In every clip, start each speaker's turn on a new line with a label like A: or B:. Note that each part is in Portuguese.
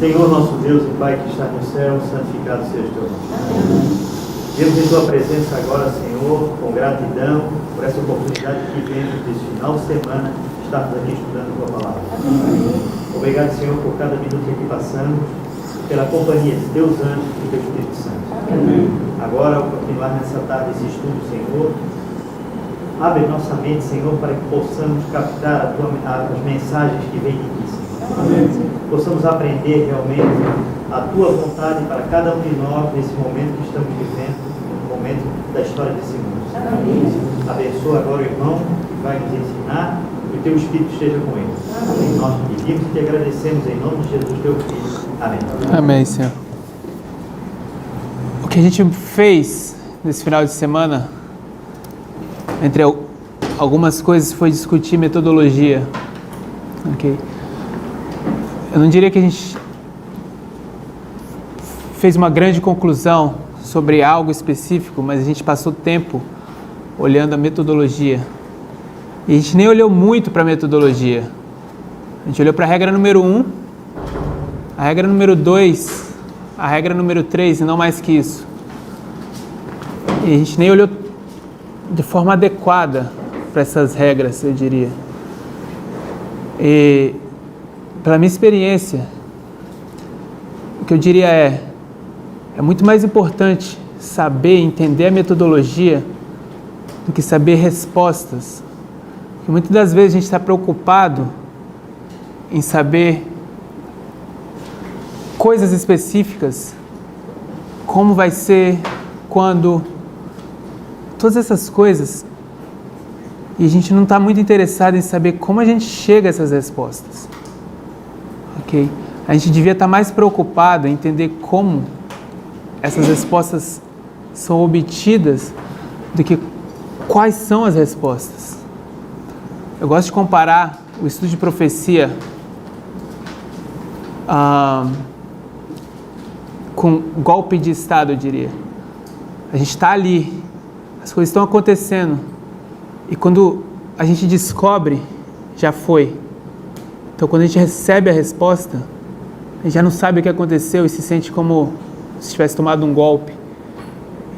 A: Senhor nosso Deus e Pai que está no céu, santificado seja o teu nome. Deus, em tua presença agora, Senhor, com gratidão por essa oportunidade que temos desse final de semana, estarmos aqui estudando a tua palavra. Obrigado, Senhor, por cada minuto que passamos, pela companhia de teus anjos e do teu Espírito Santo. Agora, ao continuar nessa tarde esse estudo, Senhor, abre nossa mente, Senhor, para que possamos captar as mensagens que vêm de ti, Senhor. Possamos aprender realmente a tua vontade para cada um de nós nesse momento que estamos vivendo, no momento da história desse mundo. Abençoa agora o irmão que vai nos ensinar, que o teu Espírito esteja com ele. Nós pedimos e te agradecemos em nome de Jesus, teu Filho. Amém.
B: Amém, Senhor. O que a gente fez nesse final de semana, entre algumas coisas, foi discutir metodologia. Ok? Eu não diria que a gente fez uma grande conclusão sobre algo específico, mas a gente passou tempo olhando a metodologia. E a gente nem olhou muito para a metodologia. A gente olhou para a regra número 1, a regra número 2, a regra número 3 e não mais que isso. E a gente nem olhou de forma adequada para essas regras, eu diria. E pela minha experiência, o que eu diria é muito mais importante saber, entender a metodologia do que saber respostas. Porque muitas das vezes a gente está preocupado em saber coisas específicas, como vai ser, quando, todas essas coisas, e a gente não está muito interessado em saber como a gente chega a essas respostas. Ok? A gente devia estar mais preocupado em entender como essas respostas são obtidas do que quais são as respostas. Eu gosto de comparar o estudo de profecia com golpe de Estado, eu diria. A gente está ali, as coisas estão acontecendo, e quando a gente descobre, já foi. Então, quando a gente recebe a resposta, a gente já não sabe o que aconteceu e se sente como se tivesse tomado um golpe.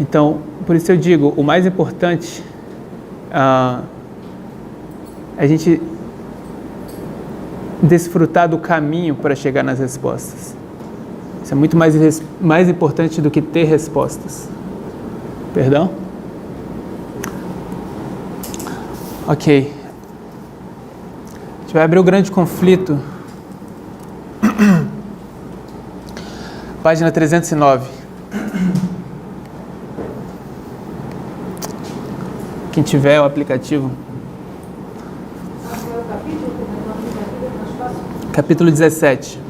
B: Então, por isso eu digo, o mais importante é a gente desfrutar do caminho para chegar nas respostas. Isso é muito mais importante do que ter respostas. Perdão? Ok. A gente vai abrir o grande conflito. Página 309. Quem tiver o aplicativo. Capítulo 17.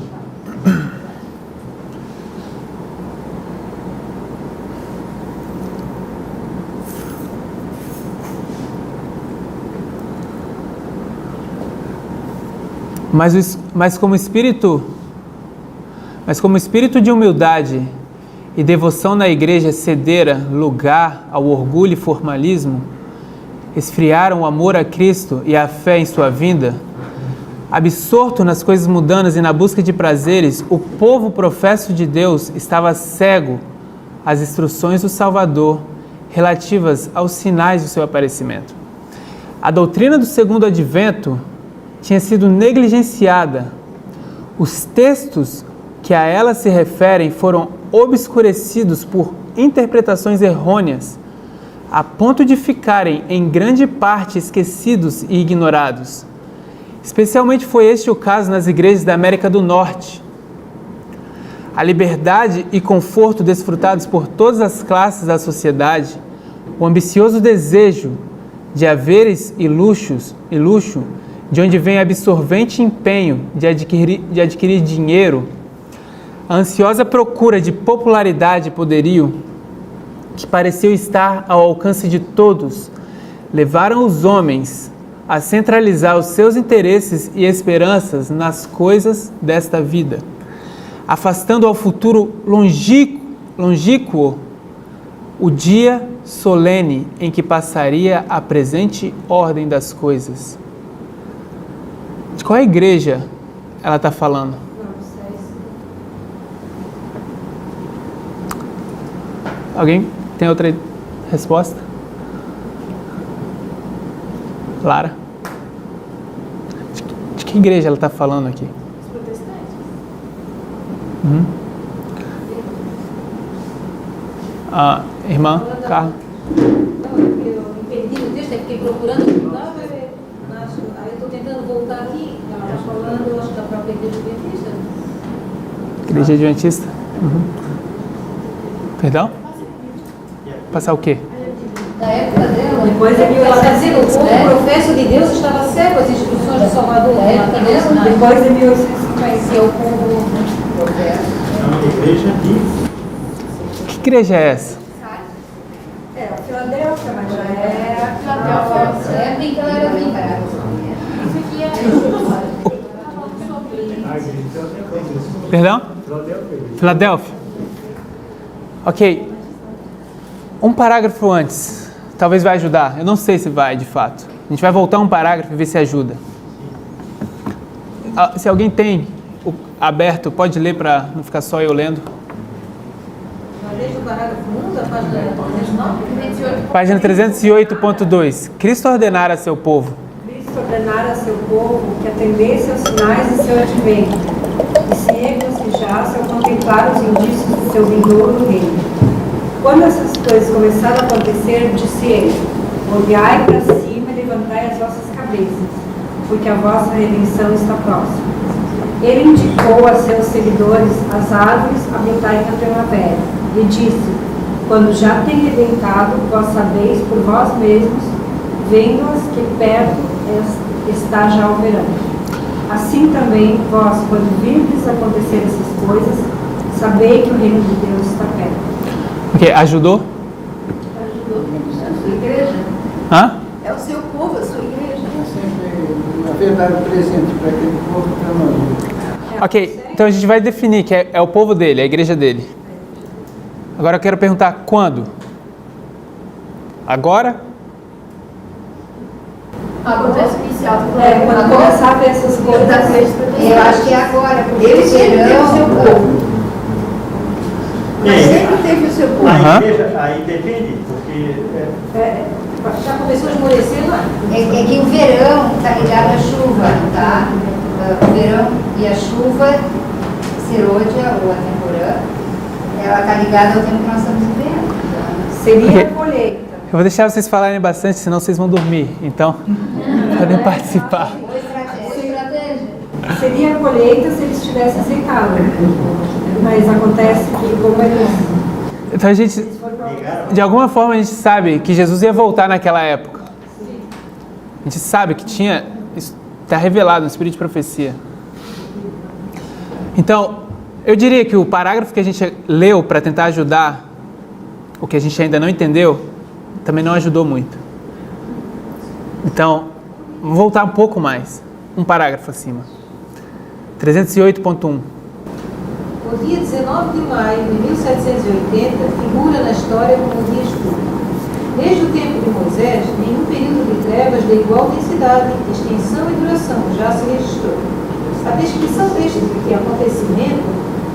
B: Mas como espírito de humildade e devoção na igreja cedera lugar ao orgulho e formalismo, esfriaram o amor a Cristo e a fé em sua vinda, absorto nas coisas mundanas e na busca de prazeres, o povo professo de Deus estava cego às instruções do Salvador relativas aos sinais do seu aparecimento. A doutrina do segundo advento tinha sido negligenciada. Os textos que a ela se referem foram obscurecidos por interpretações errôneas, a ponto de ficarem em grande parte esquecidos e ignorados. Especialmente foi este o caso nas igrejas da América do Norte. A liberdade e conforto desfrutados por todas as classes da sociedade, o ambicioso desejo de haveres e luxo, de onde vem absorvente empenho de adquirir dinheiro, a ansiosa procura de popularidade e poderio, que pareceu estar ao alcance de todos, levaram os homens a centralizar os seus interesses e esperanças nas coisas desta vida, afastando ao futuro longínquo o dia solene em que passaria a presente ordem das coisas. De qual igreja ela está falando? Alguém tem outra resposta? Lara? De que igreja ela está falando aqui?
C: Os protestantes.
B: Irmã Carla?
C: Não, eu me perdi no texto, fiquei procurando, aí eu estou tentando voltar aqui. Ela está falando, eu acho, da própria igreja adventista.
B: Igreja Adventista? Perdão? Passar o quê?
C: Da época dela,
D: Depois é
C: ela está dizendo, o povo professo de Deus estava cego às instruções do Salvador. Da época dela,
D: Depois de 1850.
C: é o povo professo.
A: É uma igreja de...
B: Que igreja é essa?
D: É, a Filadélfia, mas já é...
C: Filadélfia. É bem que ela era bem cara. Isso aqui é...
B: Perdão? Filadélfia. Ok. Um parágrafo antes. Talvez vai ajudar. Eu não sei se vai, de fato. A gente vai voltar um parágrafo e ver se ajuda. Se alguém tem aberto, pode ler para não ficar só eu lendo.
C: Desde o parágrafo 1 da página 309?
B: Página 308.2. Cristo ordenara a seu povo.
D: Cristo ordenara a seu povo que atendesse aos sinais de seu advento e se regocijasse ao contemplar os indícios do seu vindouro reino. Quando essas coisas começaram a acontecer, disse ele: olhai para cima e levantai as vossas cabeças, porque a vossa redenção está próxima. Ele indicou a seus seguidores as árvores a brotarem na primavera e disse: quando já tem rebentado, vós sabeis por vós mesmos, vendo-as que perto está já o verão. Assim também vós, quando virdes acontecer essas coisas, sabei que o reino de Deus está perto.
B: Ok, ajudou?
C: Ajudou. É a sua igreja.
B: Hã?
C: É o seu povo, a sua igreja.
E: É sempre, na verdade, presente para aquele povo para nós.
B: Ok, então a gente vai definir que é o povo dele, a igreja dele. Agora eu quero perguntar quando? Agora?
C: Acontece inicial do
D: Quando começar a ver essas coisas,
C: eu acho que é agora, porque ele sempre teve o seu povo. Mas sempre teve o seu povo.
A: A igreja aí depende, porque...
C: Já começou a esmorecer lá.
F: É que o verão está ligado à chuva, tá? O verão e a chuva, serôdia ou a temporã, ela está ligada ao tempo que nós estamos vivendo.
D: seria a colheita.
B: Eu vou deixar vocês falarem bastante, senão vocês vão dormir. Então, podem participar.
D: Seria a colheita se eles tivessem aceitado. Mas acontece que como eles...
B: Então a gente, de alguma forma a gente sabe que Jesus ia voltar naquela época. A gente sabe que tinha, está revelado no Espírito de Profecia. Então, eu diria que o parágrafo que a gente leu para tentar ajudar o que a gente ainda não entendeu, também não ajudou muito. Então, vou voltar um pouco mais. Um parágrafo acima. 308.1.
C: O dia 19 de maio de 1780 figura na história como um dia escuro. Desde o tempo de Moisés, nenhum período de trevas de igual densidade, extensão e duração já se registrou. A descrição deste acontecimento,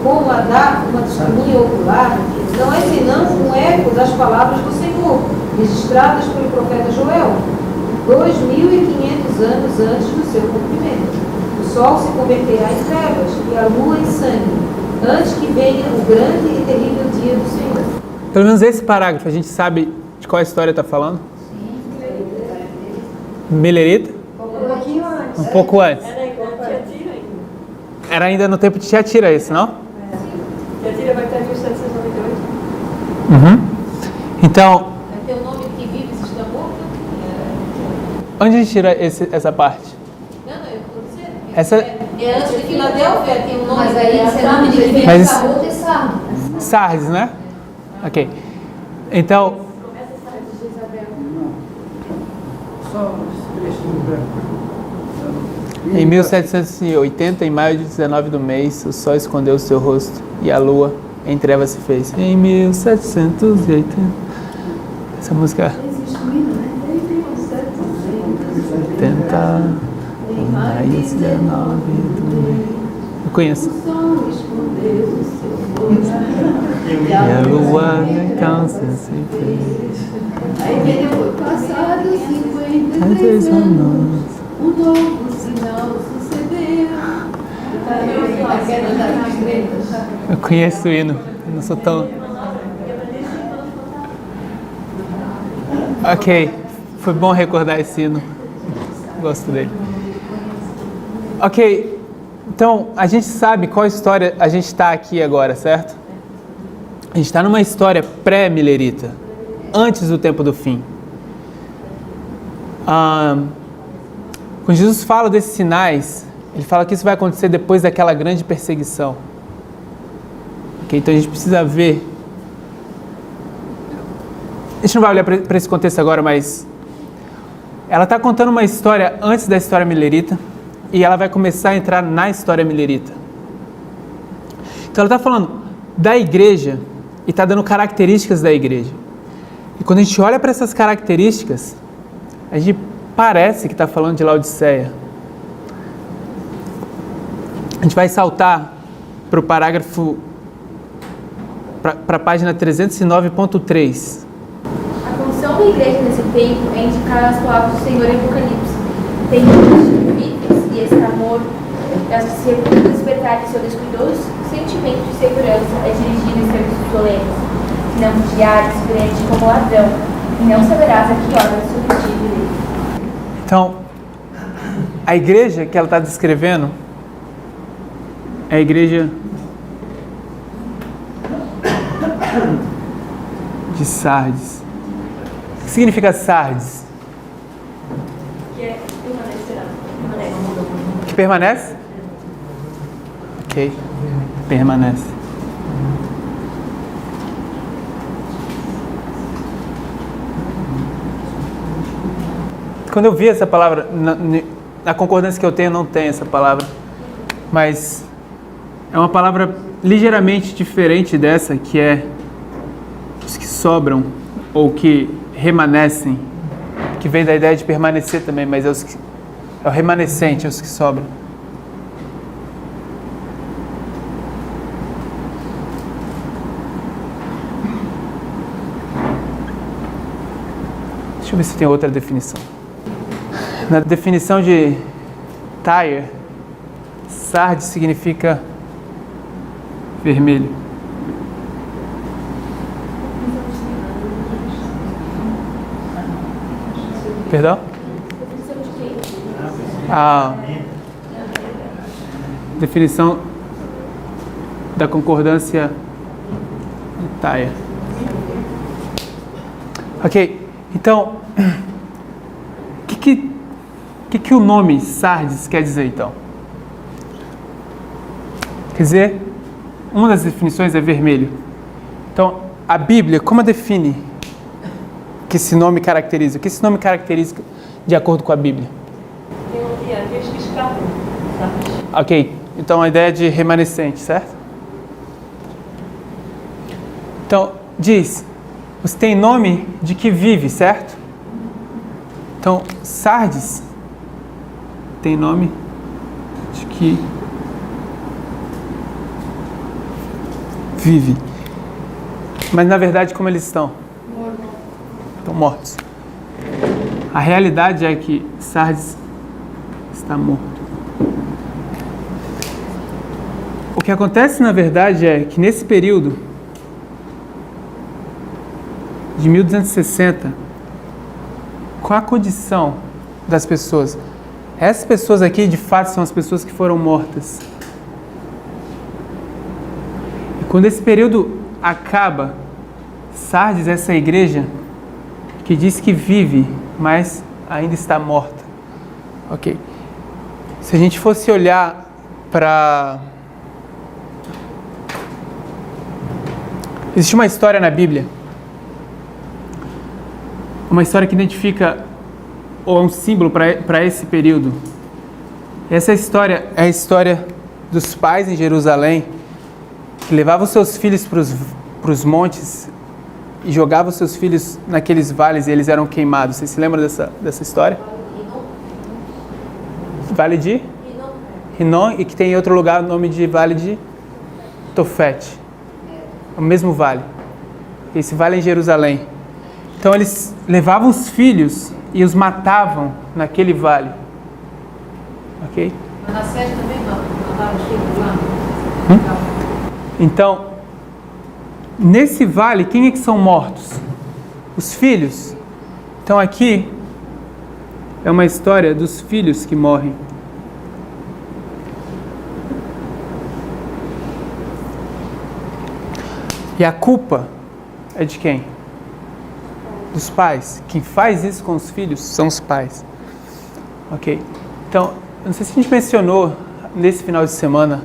C: como a dar uma testemunha ocular, não é senão um eco das palavras do Senhor, registradas pelo profeta Joel, 2.500 anos antes do seu cumprimento. O sol se converterá em trevas e a lua em sangue, antes que venha o grande e terrível dia do Senhor.
B: Pelo menos esse parágrafo, a gente sabe de qual história está falando? Melerita?
D: Um pouquinho antes.
B: Um pouco antes. Era ainda no tempo de Tiatira esse, não?
D: Tiatira vai estar em 1798.
B: Então,
C: Vai ter o nome que vive se está morto?
B: onde a gente tira essa parte?
C: Não, eu estou dizendo.
B: Essa,
C: É antes de Filadélfia, tem um nome.
F: Mas aí esse nome de que
B: Mas-
F: está outro é Sardo.
B: Sardes, né? Ok. Então,
E: Só uns trechinhos brancos.
B: em 1780, em maio de 19 do mês, o sol escondeu o seu rosto e a lua em trevas se fez. Em 1780. Essa música.
F: Existe um hino, né? Ele tem um certo.
B: 80. Em maio de 19 do mês. Eu conheço.
F: O sol escondeu o seu
B: E a lua descansa sempre.
G: Aí vem depois, passados 53
B: anos,
G: anos, um novo sinal sucedeu. A queda das estrelas.
B: eu conheço o hino, eu não sou tão... Ok, foi bom recordar esse hino, gosto dele. Ok, então a gente sabe qual história a gente está aqui agora, certo? A gente está numa história pré-milerita, antes do tempo do fim. Quando Jesus fala desses sinais, ele fala que isso vai acontecer depois daquela grande perseguição. Okay, então a gente precisa ver. A gente não vai olhar para esse contexto agora, mas ela está contando uma história antes da história milerita e ela vai começar a entrar na história milerita. Então ela está falando da igreja e está dando características da igreja. E quando a gente olha para essas características, a gente parece que está falando de Laodiceia. A gente vai saltar para o parágrafo, para a página 309.3.
H: A função da igreja nesse tempo é indicar as palavras do Senhor em Apocalipse. Tem muitos vícios e esse amor, as que se recusam a despertar de seu descuidoso sentimento de segurança é dirigido em serviços solenes, se não vigiares, frente como ladrão, e não saberás a que hora surgir dele.
B: Então, a igreja que ela está descrevendo é a igreja de Sardes. O que significa Sardes?
H: Que é permanecerá.
B: Que permanece? Ok, permanece. Quando eu vi essa palavra, na concordância que eu tenho, não tem essa palavra, mas é uma palavra ligeiramente diferente dessa, que é os que sobram ou que remanescem, que vem da ideia de permanecer também, mas é o remanescente, é os que sobram. Deixa eu ver se tem outra definição. Na definição de Tyre, Sardes significa vermelho. Perdão? A definição da concordância de Tyre. Ok, então, o que o nome Sardes quer dizer, então? Quer dizer, uma das definições é vermelho. Então, a Bíblia, como define que esse nome caracteriza? O que esse nome caracteriza de acordo com a Bíblia? Ok, então a ideia de remanescente, certo? Então, diz, você tem nome de que vive, certo? Então, Sardes tem nome de que vive. Mas na verdade, como eles estão? Estão mortos. A realidade é que Sardes está morto. O que acontece na verdade é que nesse período de 1260, qual a condição das pessoas? Essas pessoas aqui, de fato, são as pessoas que foram mortas. E quando esse período acaba, Sardes, essa igreja que diz que vive, mas ainda está morta. Ok. Se a gente fosse olhar para... Existe uma história na Bíblia, uma história que identifica ou é um símbolo para esse período. Essa história é a história dos pais em Jerusalém que levavam seus filhos para os montes e jogavam seus filhos naqueles vales e eles eram queimados. Vocês se lembram dessa história? Vale de Rinom, e que tem em outro lugar o nome de Vale de Tofete. o mesmo vale. Esse vale é em Jerusalém. Então eles levavam os filhos e os matavam naquele vale. Ok?
C: Na sede também matavam os filhos lá.
B: Então, nesse vale, quem é que são mortos? Os filhos. Então aqui é uma história dos filhos que morrem. E a culpa é de quem? Dos pais. Quem faz isso com os filhos são os pais. Ok? Então, eu não sei se a gente mencionou nesse final de semana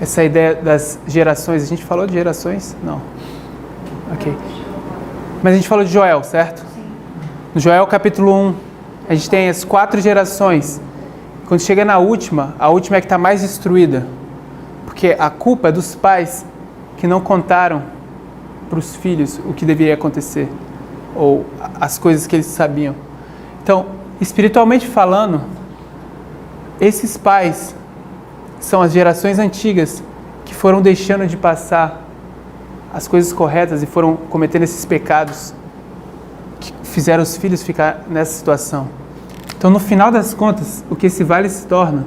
B: essa ideia das gerações. A gente falou de gerações? Não. Ok. Mas a gente falou de Joel, certo? Sim. No Joel capítulo 1, a gente tem as 4 gerações. Quando chega na última, a última é que está mais destruída. Porque a culpa é dos pais que não contaram para os filhos o que deveria acontecer. Ou as coisas que eles sabiam. Então, espiritualmente falando, esses pais são as gerações antigas que foram deixando de passar as coisas corretas e foram cometendo esses pecados que fizeram os filhos ficar nessa situação. Então, no final das contas, o que esse vale se torna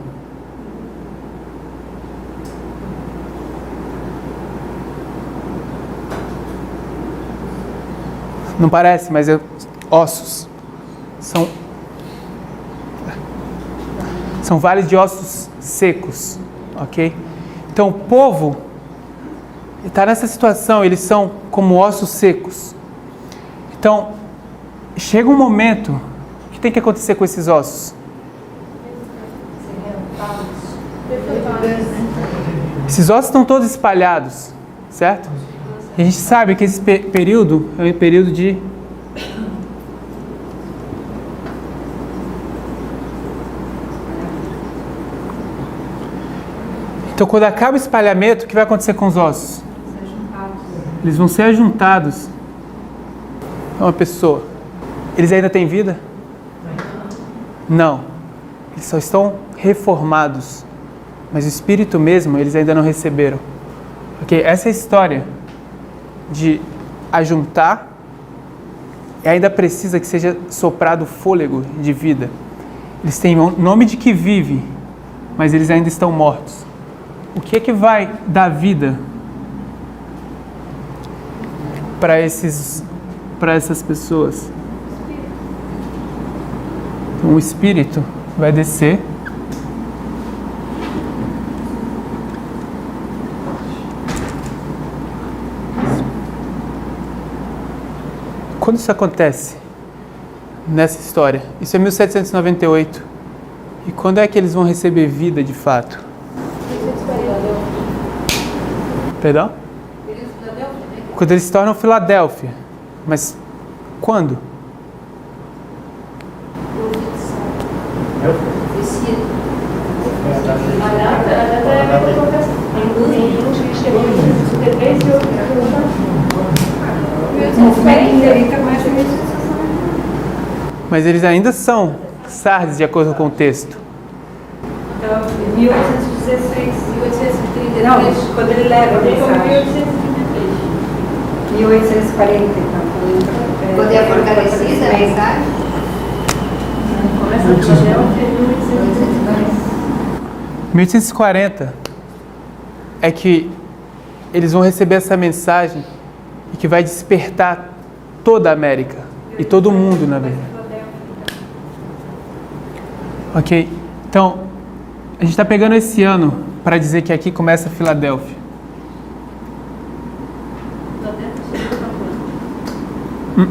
B: não parece, mas ossos. São vales de ossos secos, ok? Então o povo está nessa situação, eles são como ossos secos. Então, chega um momento, o que tem que acontecer com esses ossos? Esses ossos estão todos espalhados, certo? E a gente sabe que esse período é um período de Então, quando acaba o espalhamento, o que vai acontecer com os ossos? Eles vão ser ajuntados a uma pessoa. Eles ainda têm vida? Não. Eles só estão reformados. Mas o Espírito mesmo, eles ainda não receberam. Ok? Essa é a história de ajuntar e ainda precisa que seja soprado fôlego de vida. Eles têm nome de que vive, mas eles ainda estão mortos. O que é que vai dar vida para essas pessoas? Então, o Espírito vai descer Quando isso acontece nessa história? Isso é 1798. E quando é que eles vão receber vida de fato? Perdão? Quando eles se tornam Filadélfia. Mas quando? Mas eles ainda são Sardes, de acordo com o texto.
D: Então, 1816, 1833. Não, quando ele leva a mensagem. 1840, então.
F: Quando é fortalecida a mensagem?
D: Começa a Filadélfia em
B: 1840 é que eles vão receber essa mensagem e que vai despertar toda a América e todo o mundo, na verdade. Ok, então a gente está pegando esse ano para dizer que aqui começa a Filadélfia.
D: Eu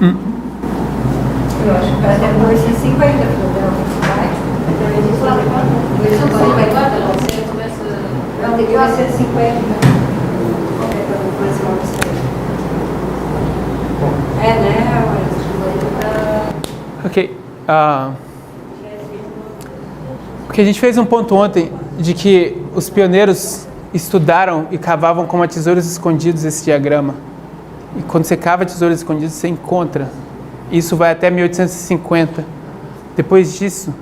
D: acho que vai até 1850 Filadélfia, vai? Não, tem que 1850. É, né?
B: Ok. Porque a gente fez um ponto ontem de que os pioneiros estudaram e cavavam como tesouros escondidos esse diagrama. E quando você cava tesouros escondidos, você encontra. Isso vai até 1850. Depois disso,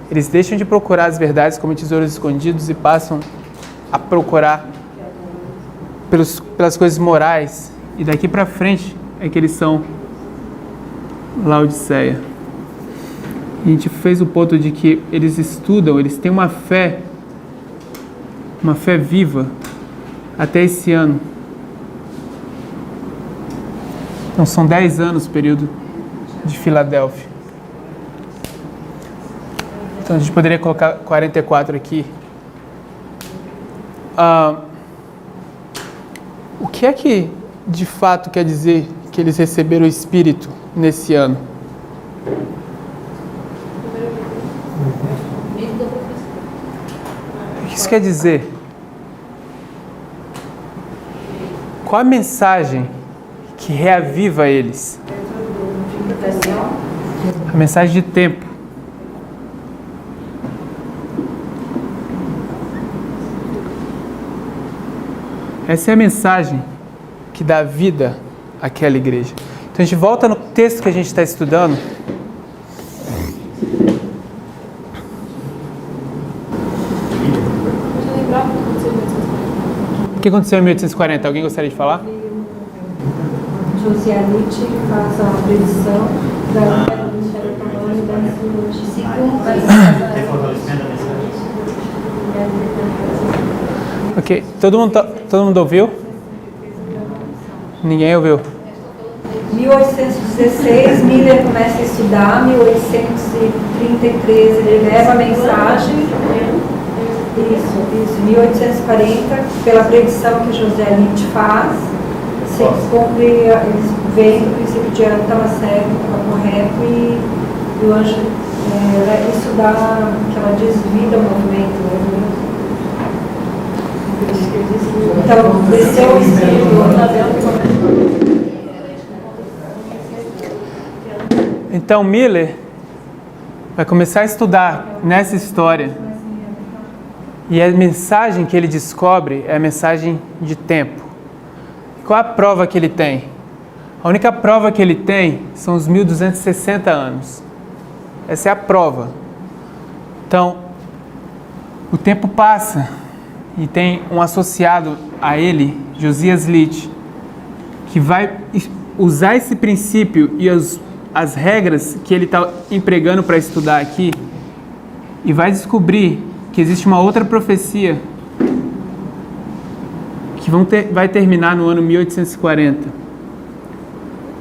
B: eles deixam de procurar as verdades como tesouros escondidos e passam a procurar pelas coisas morais, e daqui para frente é que eles são Laodiceia. A gente fez o ponto de que eles estudam, eles têm uma fé viva até esse ano. Então são 10 anos o período de Filadélfia. Então a gente poderia colocar 44 aqui. O que é que de fato quer dizer que eles receberam o Espírito nesse ano? O que isso quer dizer? Qual a mensagem que reaviva eles? A mensagem de tempo. Essa é a mensagem que dá vida àquela igreja. Então a gente volta no texto que a gente está estudando. O que aconteceu em 1840? Alguém gostaria de falar?
D: Josias Litch faz a predição da guerra do Império Otomano e da
A: Tem fortalecimento da mensagem.
B: Ok, todo mundo ouviu? Ninguém ouviu.
D: 1816, Miller começa a estudar, 1833 ele leva a mensagem. Isso, 1840, pela predição que José Litch faz, se cumpre, eles veem que o princípio de ano estava certo, estava correto, e o anjo, isso dá, que ela desvida o movimento, né? Então, desceu o Espírito.
B: Então Miller vai começar a estudar nessa história, e a mensagem que ele descobre é a mensagem de tempo. Qual a prova que ele tem? A única prova que ele tem são os 1260 anos. Essa é a prova. Então, o tempo passa e tem um associado a ele, Josias Litch, que vai usar esse princípio e as regras que ele está empregando para estudar aqui, e vai descobrir que existe uma outra profecia que vai terminar no ano 1840.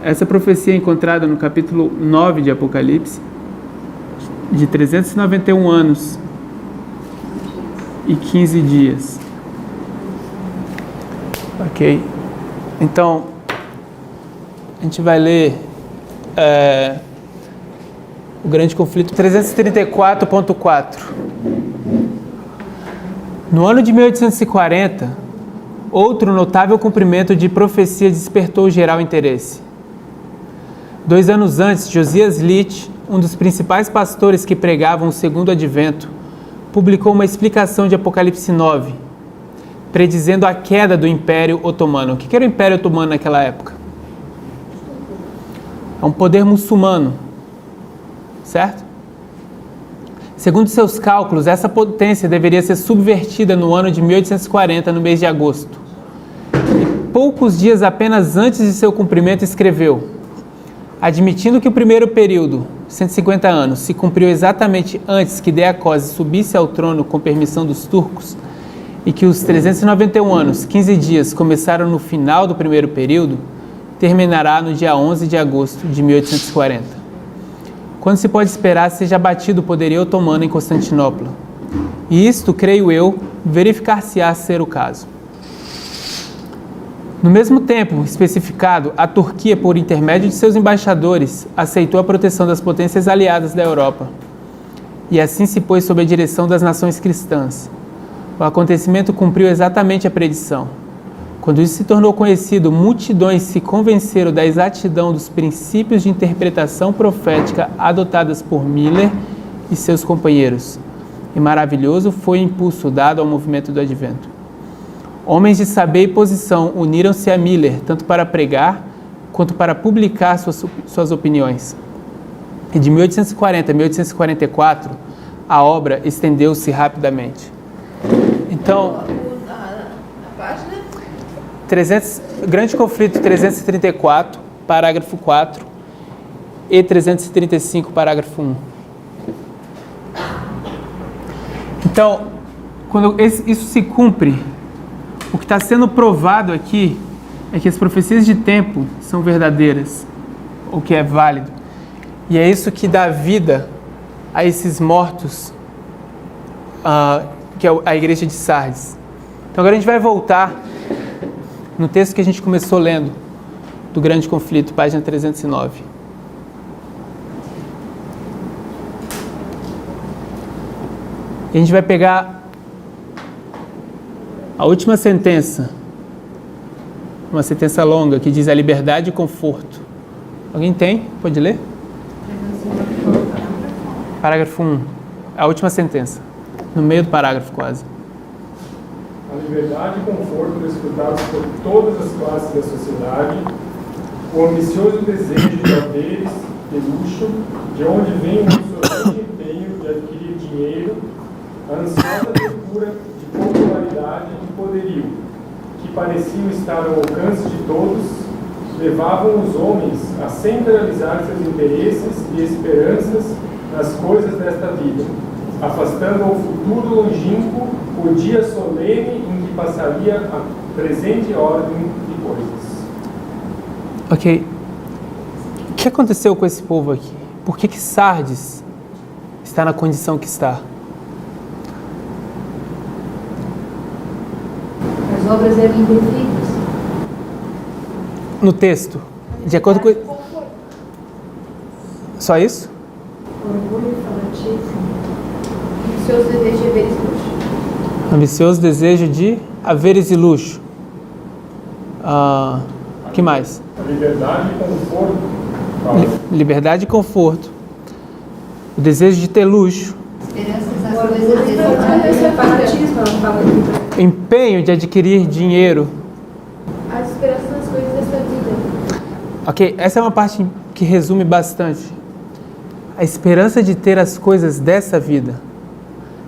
B: Essa profecia é encontrada no capítulo 9 de Apocalipse, de 391 anos e 15 dias. Ok? Então, a gente vai ler o grande conflito 334.4. No ano de 1840, outro notável cumprimento de profecia despertou geral interesse. 2 anos antes, Josias Litch, um dos principais pastores que pregavam o segundo advento, publicou uma explicação de Apocalipse 9, predizendo a queda do Império Otomano. O que era o Império Otomano naquela época? É um poder muçulmano, certo? Segundo seus cálculos, essa potência deveria ser subvertida no ano de 1840, no mês de agosto. E poucos dias apenas antes de seu cumprimento, escreveu: admitindo que o primeiro período, 150 anos, se cumpriu exatamente antes que Deacose subisse ao trono com permissão dos turcos, e que os 391 anos, 15 dias, começaram no final do primeiro período, terminará no dia 11 de agosto de 1840. Quando se pode esperar seja abatido o poderio otomano em Constantinopla. E isto, creio eu, verificar-se-á ser o caso. No mesmo tempo especificado, a Turquia, por intermédio de seus embaixadores, aceitou a proteção das potências aliadas da Europa, e assim se pôs sob a direção das nações cristãs. O acontecimento cumpriu exatamente a predição. Quando isso se tornou conhecido, multidões se convenceram da exatidão dos princípios de interpretação profética adotadas por Miller e seus companheiros, e maravilhoso foi o impulso dado ao movimento do Advento. Homens de saber e posição uniram-se a Miller, tanto para pregar quanto para publicar suas opiniões. E de 1840 a 1844, a obra estendeu-se rapidamente. Então, Grande Conflito 334, parágrafo 4 e 335, parágrafo 1. Então, quando isso se cumpre, o que está sendo provado aqui é que as profecias de tempo são verdadeiras, o que é válido. E é isso que dá vida a esses mortos, que é a igreja de Sardes. Então agora a gente vai voltar no texto que a gente começou lendo, do Grande Conflito, página 309. E a gente vai pegar a última sentença, uma sentença longa, que diz a liberdade e conforto. Alguém tem? Pode ler? Parágrafo 1. A última sentença. No meio do parágrafo, quase.
I: A liberdade e conforto desfrutados por todas as classes da sociedade, o ambicioso desejo de haveres, de luxo, de onde vem o insolente empenho de adquirir dinheiro, a ansiosa procura de popularidade e poderio, que pareciam estar ao alcance de todos, levavam os homens a centralizar seus interesses e esperanças nas coisas desta vida, afastando ao futuro longínquo o dia solene em que passaria a presente ordem de coisas.
B: Ok. O que aconteceu com esse povo aqui? Por que Sardes está na condição que está?
C: As obras eram imperfeitas.
B: No texto, de acordo com... Só isso?
D: Orgulho, fanatismo.
H: Seus desejos de haveres e luxo.
B: Ambicioso desejo de haveres e luxo. O que mais?
I: Liberdade e conforto.
B: Liberdade e conforto. O desejo de ter luxo.
F: Esperanças nas coisas desse
D: Esse é fanatismo, ela fala aqui.
B: Empenho de adquirir dinheiro.
H: As esperanças nas coisas dessa vida.
B: Ok, essa é uma parte que resume bastante. A esperança de ter as coisas dessa vida.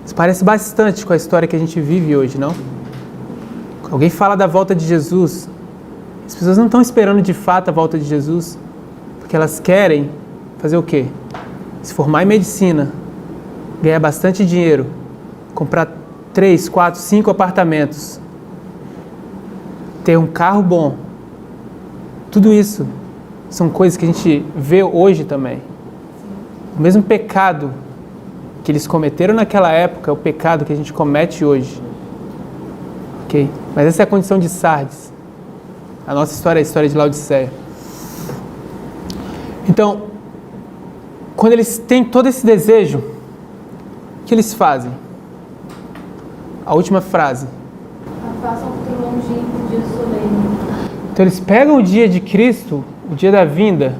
B: Isso parece bastante com a história que a gente vive hoje, não? Alguém fala da volta de Jesus. As pessoas não estão esperando de fato a volta de Jesus, porque elas querem fazer o quê? Se formar em medicina, ganhar bastante dinheiro, comprar 3, 4, 5 apartamentos, ter um carro bom. Tudo isso são coisas que a gente vê hoje também. O mesmo pecado que eles cometeram naquela época é o pecado que a gente comete hoje. Ok? Mas essa é a condição de Sardes. A nossa história é a história de Laodiceia. Então, quando eles têm todo esse desejo, o que eles fazem? A última frase.
H: Afastam o futuro longínquo do dia solene.
B: Então eles pegam o dia de Cristo, o dia da vinda,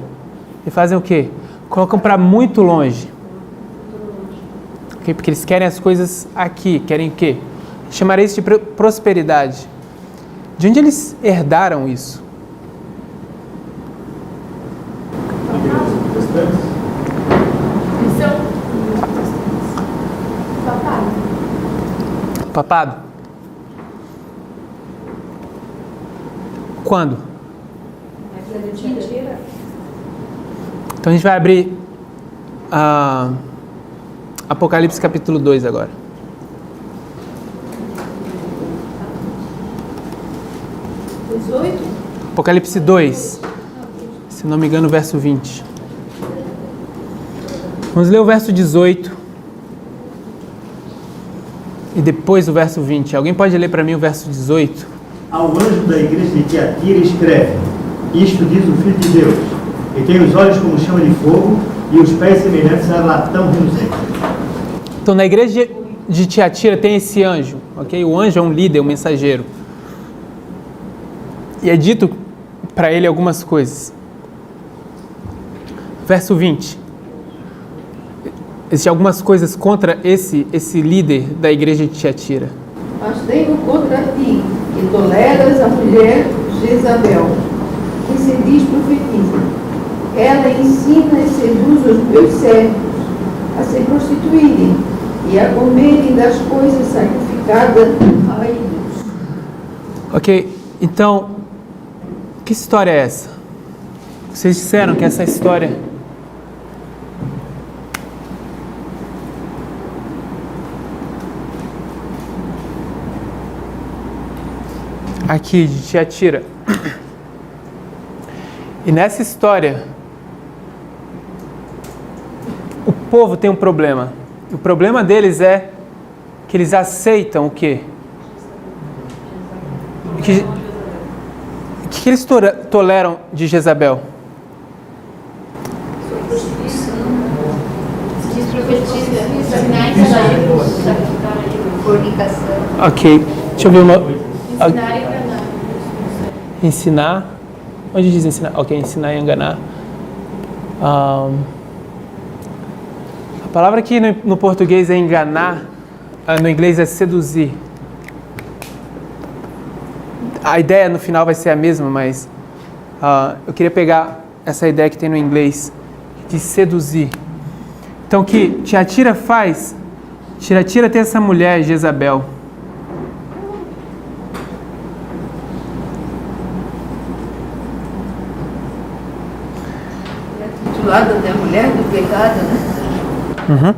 B: e fazem o quê? Colocam para muito longe. Okay? Porque eles querem as coisas aqui. Querem o quê? Chamaria isso de prosperidade. De onde eles herdaram isso?
H: Missão. Papai.
B: Papado? Quando?
D: Mentira.
B: Então a gente vai abrir Apocalipse capítulo 2 agora. Apocalipse 2, se não me engano, verso 20. Vamos ler o verso 18 e depois o verso 20. Alguém pode ler para mim o verso 18?
A: Ao anjo da igreja de Tiatira escreve: isto diz o Filho de Deus, que tem os olhos como chama de fogo e os pés semelhantes a latão reluzente.
B: Então, na igreja de Tiatira tem esse anjo, ok? O anjo é um líder, um mensageiro. E é dito para ele algumas coisas. Verso 20. Existem algumas coisas contra esse líder da igreja de Tiatira.
G: Mas tenho contra ti, que toleras a mulher Jezabel, que se diz profetiza. Ela ensina e seduz os meus servos a se prostituírem e a comerem das coisas sacrificadas a ídolos.
B: Ok, Então, que história é essa? Vocês disseram que essa história aqui de Tiatira. E nessa história, o povo tem um problema. O problema deles é que eles aceitam o quê? O que eles toleram de Jezabel?
F: Fornicação.
B: Ok, deixa eu ver uma...
H: Ensinar e enganar.
B: Ensinar. Onde diz ensinar? Ok, ensinar e enganar. A palavra aqui no português é enganar, no inglês é seduzir. A ideia no final vai ser a mesma, mas eu queria pegar essa ideia que tem no inglês de seduzir. Então, o que Tiatira faz? Tiatira tem essa mulher, Jezabel.
G: Titulada da mulher do pecado, né?
B: Uhum.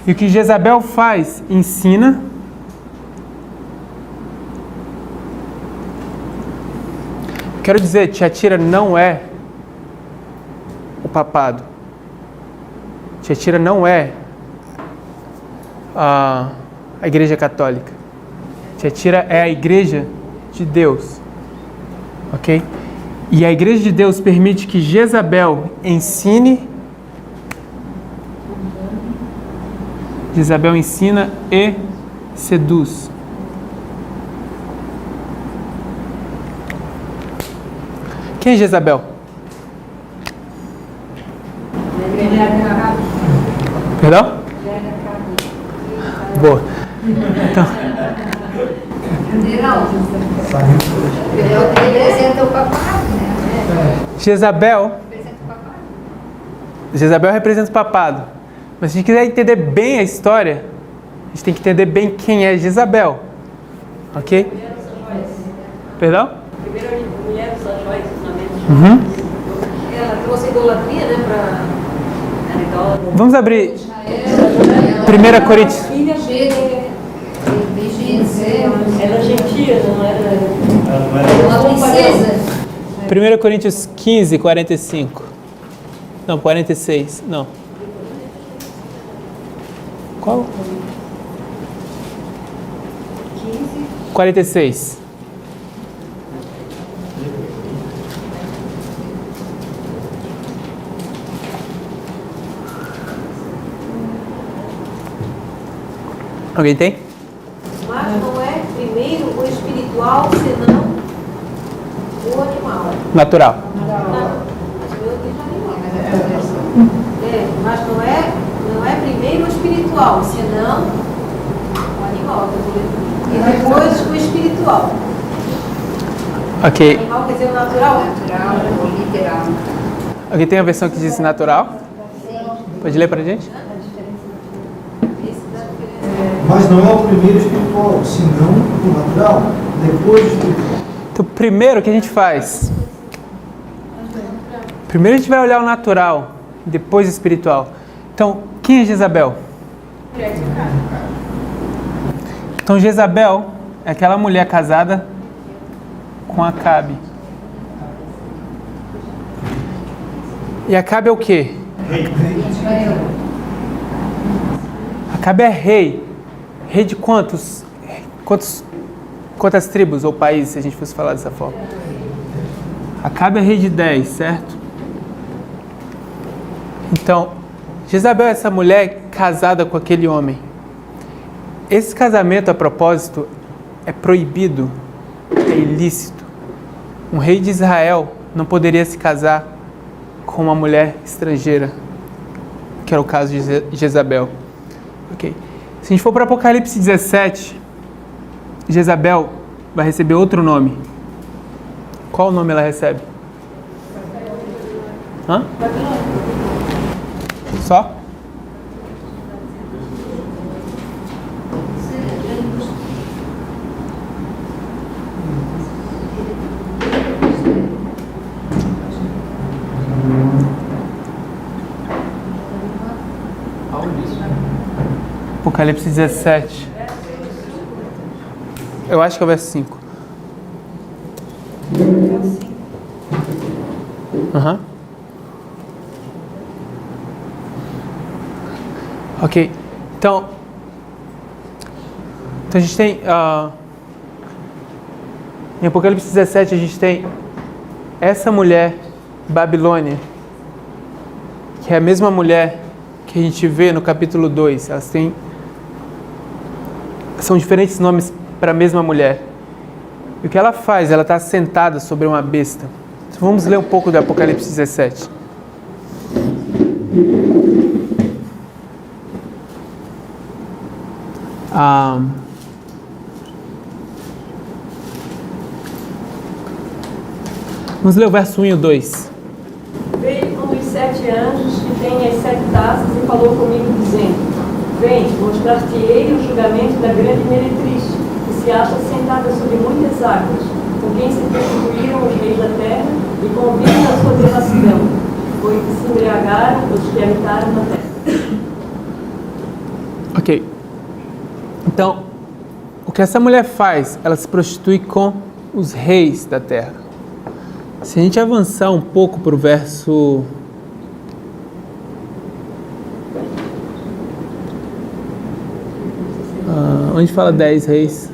B: E o que Jezabel faz? Ensina. Quero dizer, Tiatira não é o papado. Tiatira não é a igreja católica. Tiatira é a igreja de Deus. Ok? E a igreja de Deus permite que Jezabel ensine. Jezabel ensina e seduz. Quem é Jezabel? Perdão? Boa. Então,
F: Representa o papado, né?
B: Jezabel representa o papado. Mas se a gente quiser entender bem a história, a gente tem que entender bem quem é Jezabel. Ok? Perdão?
D: Primeiro, mulher usa joias, ornamentos.
C: Ela trouxe idolatria, né, para...
B: Vamos abrir 1 Coríntios.
D: Ela é gentia, não era...
F: Uma princesa.
B: 1 Coríntios 15, 45. Não, 46. Não. Qual? 46. Alguém tem?
C: Mas não é primeiro o espiritual, senão o animal.
B: Natural.
C: Não, mas meu diz animal. Mas não é primeiro o espiritual, senão o animal. E depois o espiritual.
B: Ok.
C: O animal quer dizer o natural?
F: Natural ou literal.
B: Alguém tem a versão que diz natural? Pode ler pra gente?
E: Mas não é o primeiro espiritual, senão o natural, depois o espiritual.
B: Então, primeiro o que a gente faz? Primeiro a gente vai olhar o natural, depois o espiritual. Então, quem é Jezabel? Então, Jezabel é aquela mulher casada com Acabe. E Acabe é o quê? Acabe é rei. Rei de quantas tribos ou países, se a gente fosse falar dessa forma? Acabe é rei de 10, certo? Então, Jezabel é essa mulher casada com aquele homem. Esse casamento, a propósito, é proibido, é ilícito. Um rei de Israel não poderia se casar com uma mulher estrangeira, que era o caso de Jezabel. Ok. Se a gente for para Apocalipse 17, Jezabel vai receber outro nome. Qual nome ela recebe? Hã? Só? Apocalipse 17. Eu acho que é o verso 5. Aham. Ok. Então a gente tem... em Apocalipse 17 a gente tem essa mulher, Babilônia, que é a mesma mulher que a gente vê no capítulo 2. São diferentes nomes para a mesma mulher. E o que ela faz? Ela está sentada sobre uma besta. Então vamos ler um pouco do Apocalipse 17. Vamos ler o verso 1 e o 2.
D: Veio um dos 7 anjos que tem as 7 taças e falou comigo, dizendo: Vem, mostrar-te-ei o julgamento da grande meretriz, que se acha sentada sobre muitas águas, com quem se prostituíram os reis da terra e com o vinho da sua devassidão, foi que se embriagaram os que habitaram na terra.
B: Ok. Então, o que essa mulher faz? Ela se prostitui com os reis da terra. Se a gente avançar um pouco para o verso... onde fala 10 reis?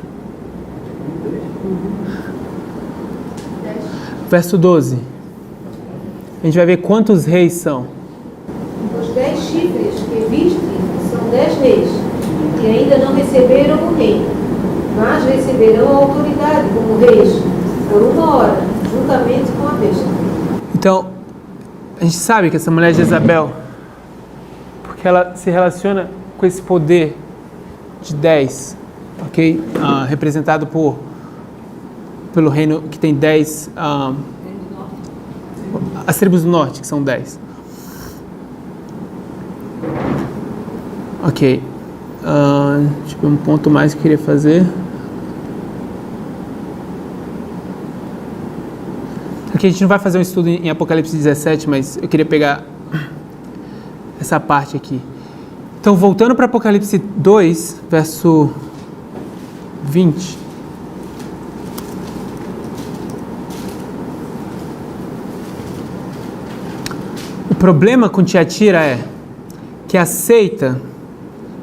B: Verso 12. A gente vai ver quantos reis são.
C: Os 10 chifres que viste são 10 reis, que ainda não receberam o reino, mas receberão a autoridade como reis, por 1 hora, juntamente com a besta.
B: Então, a gente sabe que essa mulher é Jezabel, porque ela se relaciona com esse poder de 10, ok? Representado pelo reino que tem 10, as tribos do norte, que são 10. Ok. Deixa eu ver um ponto mais que eu queria fazer. Aqui a gente não vai fazer um estudo em Apocalipse 17, mas eu queria pegar essa parte aqui. Então, voltando para Apocalipse 2, verso 20. O problema com Tiatira é que aceita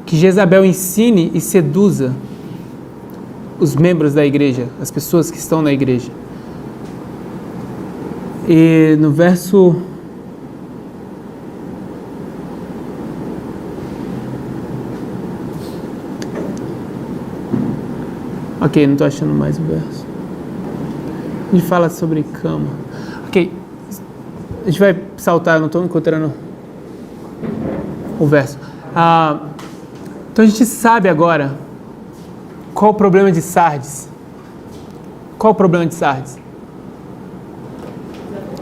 B: que Jezabel ensine e seduza os membros da igreja, as pessoas que estão na igreja. E no verso... Ok, não estou achando mais o verso. A gente fala sobre cama. Ok, a gente vai saltar, não estou encontrando o verso. Então a gente sabe agora qual o problema de Sardes. Qual o problema de Sardes?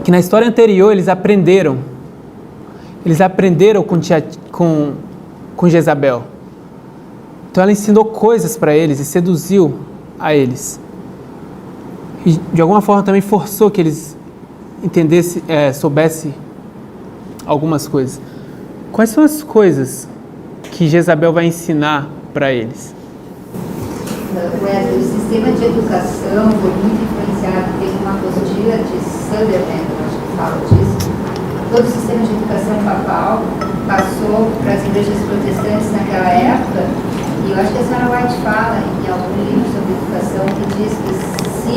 B: Que na história anterior eles aprenderam com Jezabel. Então ela ensinou coisas para eles e seduziu a eles. E de alguma forma também forçou que eles soubessem algumas coisas. Quais são as coisas que Jezabel vai ensinar para eles?
F: O sistema de educação foi muito influenciado. Tem uma apostila de Sutherland, eu acho que fala disso. Todo o sistema de educação papal passou para as igrejas protestantes naquela época. E eu acho que a senhora White fala em algum livro sobre educação que diz que se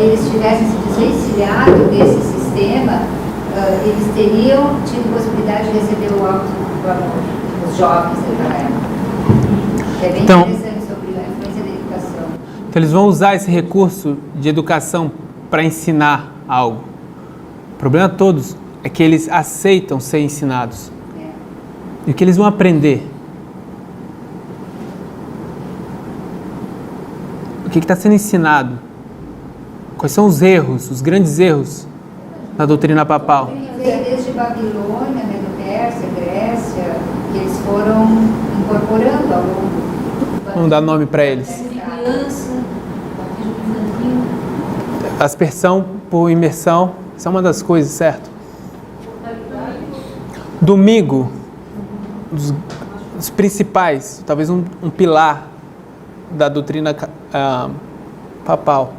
F: eles tivessem se desvencilhado desse sistema, eles teriam tido possibilidade de receber o alto do amor, os jovens daquela época. É bem interessante sobre a influência da educação.
B: Então eles vão usar esse recurso de educação para ensinar algo. O problema todos é que eles aceitam ser ensinados. E o que eles vão aprender? O que está sendo ensinado? Quais são os erros, os grandes erros da doutrina papal?
F: Desde Babilônia, Medo-Pérsia, Grécia, que eles foram incorporando ao longo.
B: Vamos dar nome para eles.
C: Criança,
B: Aspersão por imersão, isso é uma das coisas, certo? Domingo, dos principais, talvez um pilar da doutrina papal.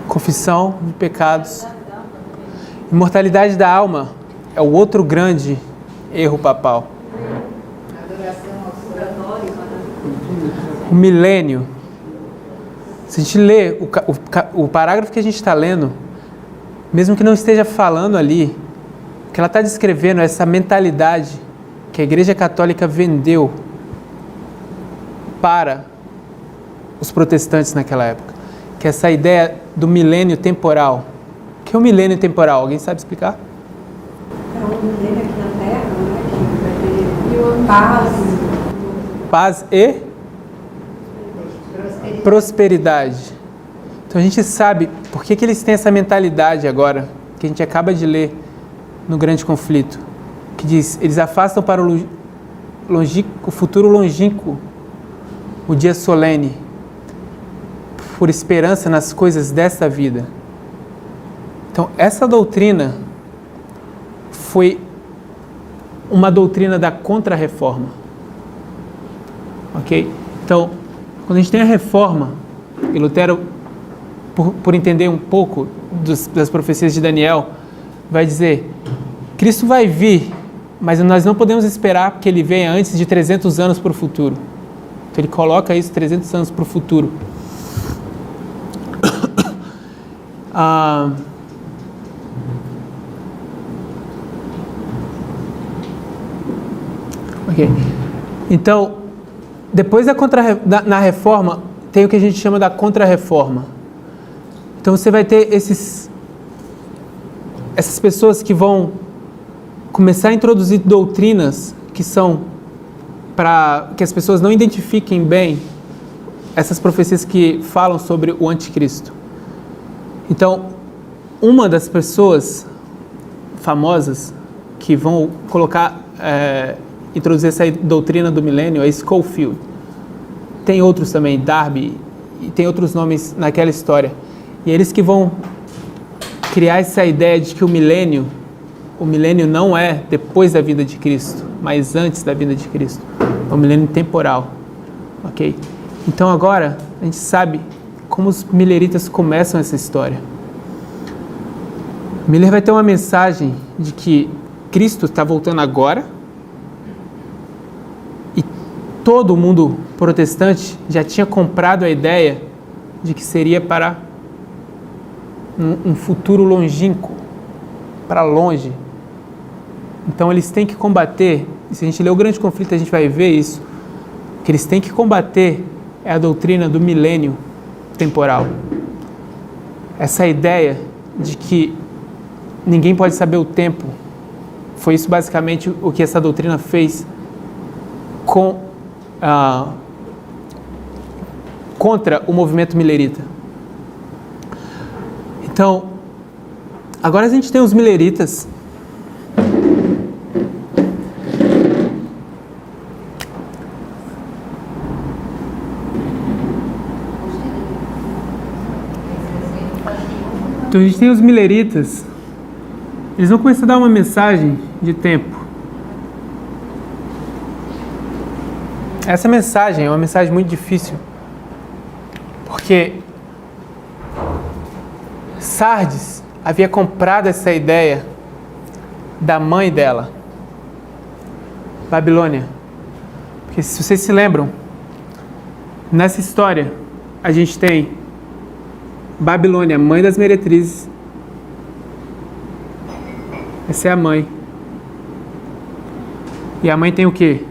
B: Confissão de pecados. Imortalidade da alma é o outro grande erro papal. O milênio. Se a gente lê o parágrafo que a gente está lendo, mesmo que não esteja falando ali, o que ela está descrevendo é essa mentalidade que a Igreja Católica vendeu para os protestantes naquela época, que é essa ideia do milênio temporal. O que é o milênio temporal? Alguém sabe explicar?
D: É um milênio aqui na Terra, né? Que vai ter paz
B: e prosperidade. Então a gente sabe por que eles têm essa mentalidade agora, que a gente acaba de ler no Grande Conflito, que diz, eles afastam para o futuro longínquo o dia solene, por esperança nas coisas desta vida. Então, essa doutrina foi uma doutrina da Contra-Reforma. Ok? Então, quando a gente tem a Reforma, e Lutero, por entender um pouco das profecias de Daniel, vai dizer, Cristo vai vir, mas nós não podemos esperar que ele venha antes de 300 anos para o futuro. Então, ele coloca isso 300 anos para o futuro. Ok. Então, depois na Reforma, tem o que a gente chama da Contra-Reforma. Então, você vai ter essas pessoas que vão começar a introduzir doutrinas que são para que as pessoas não identifiquem bem essas profecias que falam sobre o anticristo. Então, uma das pessoas famosas que vão introduzir essa doutrina do milênio é Scofield. Tem outros também, Darby, e tem outros nomes naquela história. E eles que vão criar essa ideia de que o milênio não é depois da vinda de Cristo, mas antes da vinda de Cristo. É um milênio temporal. Ok? Então agora a gente sabe como os mileritas começam essa história. Miller vai ter uma mensagem de que Cristo está voltando agora e todo o mundo protestante já tinha comprado a ideia de que seria para um futuro longínquo, para longe. Então eles têm que combater, e se a gente ler o Grande Conflito a gente vai ver isso, que eles têm que combater é a doutrina do milênio temporal. Essa ideia de que ninguém pode saber o tempo, foi isso basicamente o que essa doutrina fez contra o movimento milerita. Então, agora a gente tem os mileritas. Então a gente tem os mileritas, eles vão começar a dar uma mensagem de tempo. Essa mensagem é uma mensagem muito difícil, porque Sardes havia comprado essa ideia da mãe dela, Babilônia. Porque se vocês se lembram, nessa história a gente tem Babilônia, mãe das meretrizes. Essa é a mãe. E a mãe tem o quê?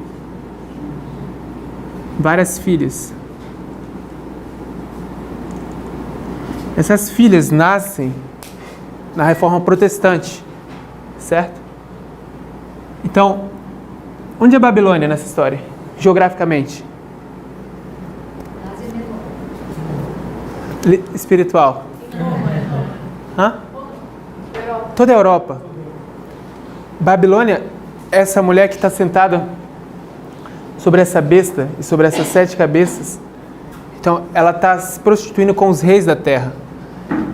B: Várias filhas. Essas filhas nascem na Reforma Protestante, certo? Então, onde é Babilônia nessa história, geograficamente? Espiritual. Hã? Toda a Europa. Babilônia é essa mulher que está sentada sobre essa besta e sobre essas 7 cabeças. Então, ela está se prostituindo com os reis da terra.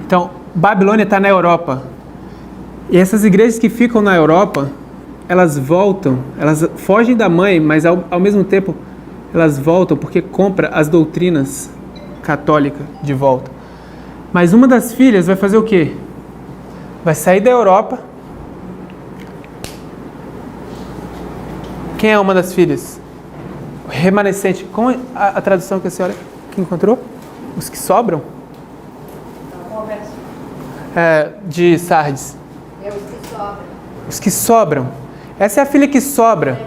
B: Então, Babilônia está na Europa. E essas igrejas que ficam na Europa, elas voltam, elas fogem da mãe, mas ao mesmo tempo elas voltam porque compra as doutrinas católicas de volta. Mas uma das filhas vai fazer o quê? Vai sair da Europa. Quem é uma das filhas? O remanescente. Como é a tradução que a senhora que encontrou? Os que sobram? De Sardes.
F: É os que sobram.
B: Os que sobram. Essa é a filha que sobra.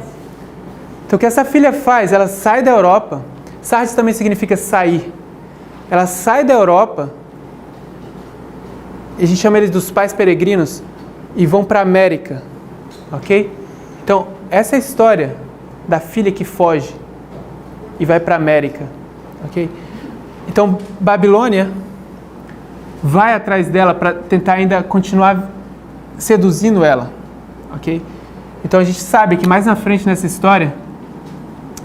B: Então o que essa filha faz? Ela sai da Europa. Sardes também significa sair. Ela sai da Europa. E a gente chama eles dos pais peregrinos. E vão para a América. Ok? Então, essa é a história da filha que foge e vai para a América. Ok? Então, Babilônia vai atrás dela para tentar ainda continuar seduzindo ela. Ok? Então a gente sabe que mais na frente nessa história,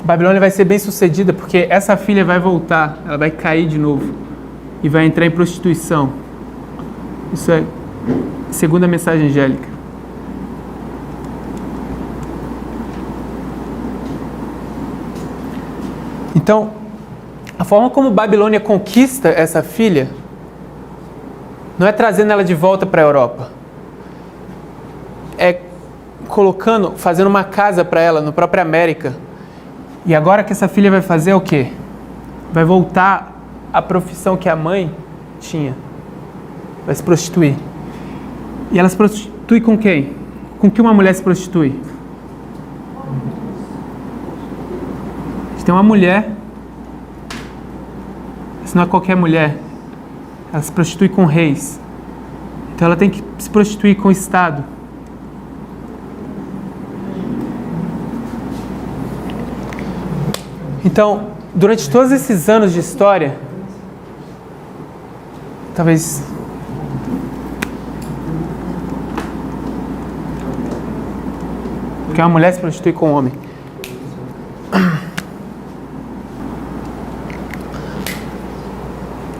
B: Babilônia vai ser bem sucedida porque essa filha vai voltar, ela vai cair de novo e vai entrar em prostituição. Isso é segundo a mensagem angélica. Então, a forma como Babilônia conquista essa filha não é trazendo ela de volta para a Europa. É fazendo uma casa para ela na própria América. E agora que essa filha vai fazer o quê? Vai voltar à profissão que a mãe tinha. Vai se prostituir. E ela se prostitui com quem? Com que uma mulher se prostitui? A gente tem uma mulher. Isso não é qualquer mulher. Ela se prostitui com reis. Então ela tem que se prostituir com o Estado. Então, durante todos esses anos de história, talvez porque uma mulher se prostitui com um homem.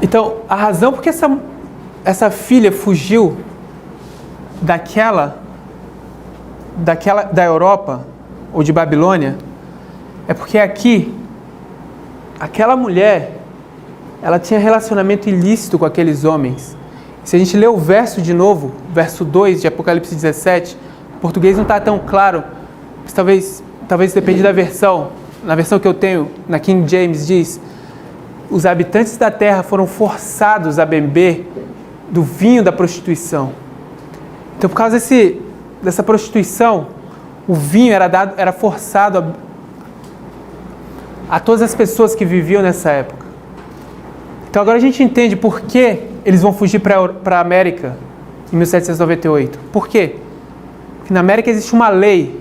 B: Então, a razão porque essa filha fugiu da Europa ou de Babilônia é porque aqui aquela mulher, ela tinha relacionamento ilícito com aqueles homens. Se a gente ler o verso de novo, verso 2 de Apocalipse 17, o português não está tão claro, mas talvez depende da versão. Na versão que eu tenho, na King James, diz: os habitantes da terra foram forçados a beber do vinho da prostituição. Então, por causa dessa prostituição, o vinho era forçado a todas as pessoas que viviam nessa época. Então agora a gente entende por que eles vão fugir para a América em 1798. Por quê? Porque na América existe uma lei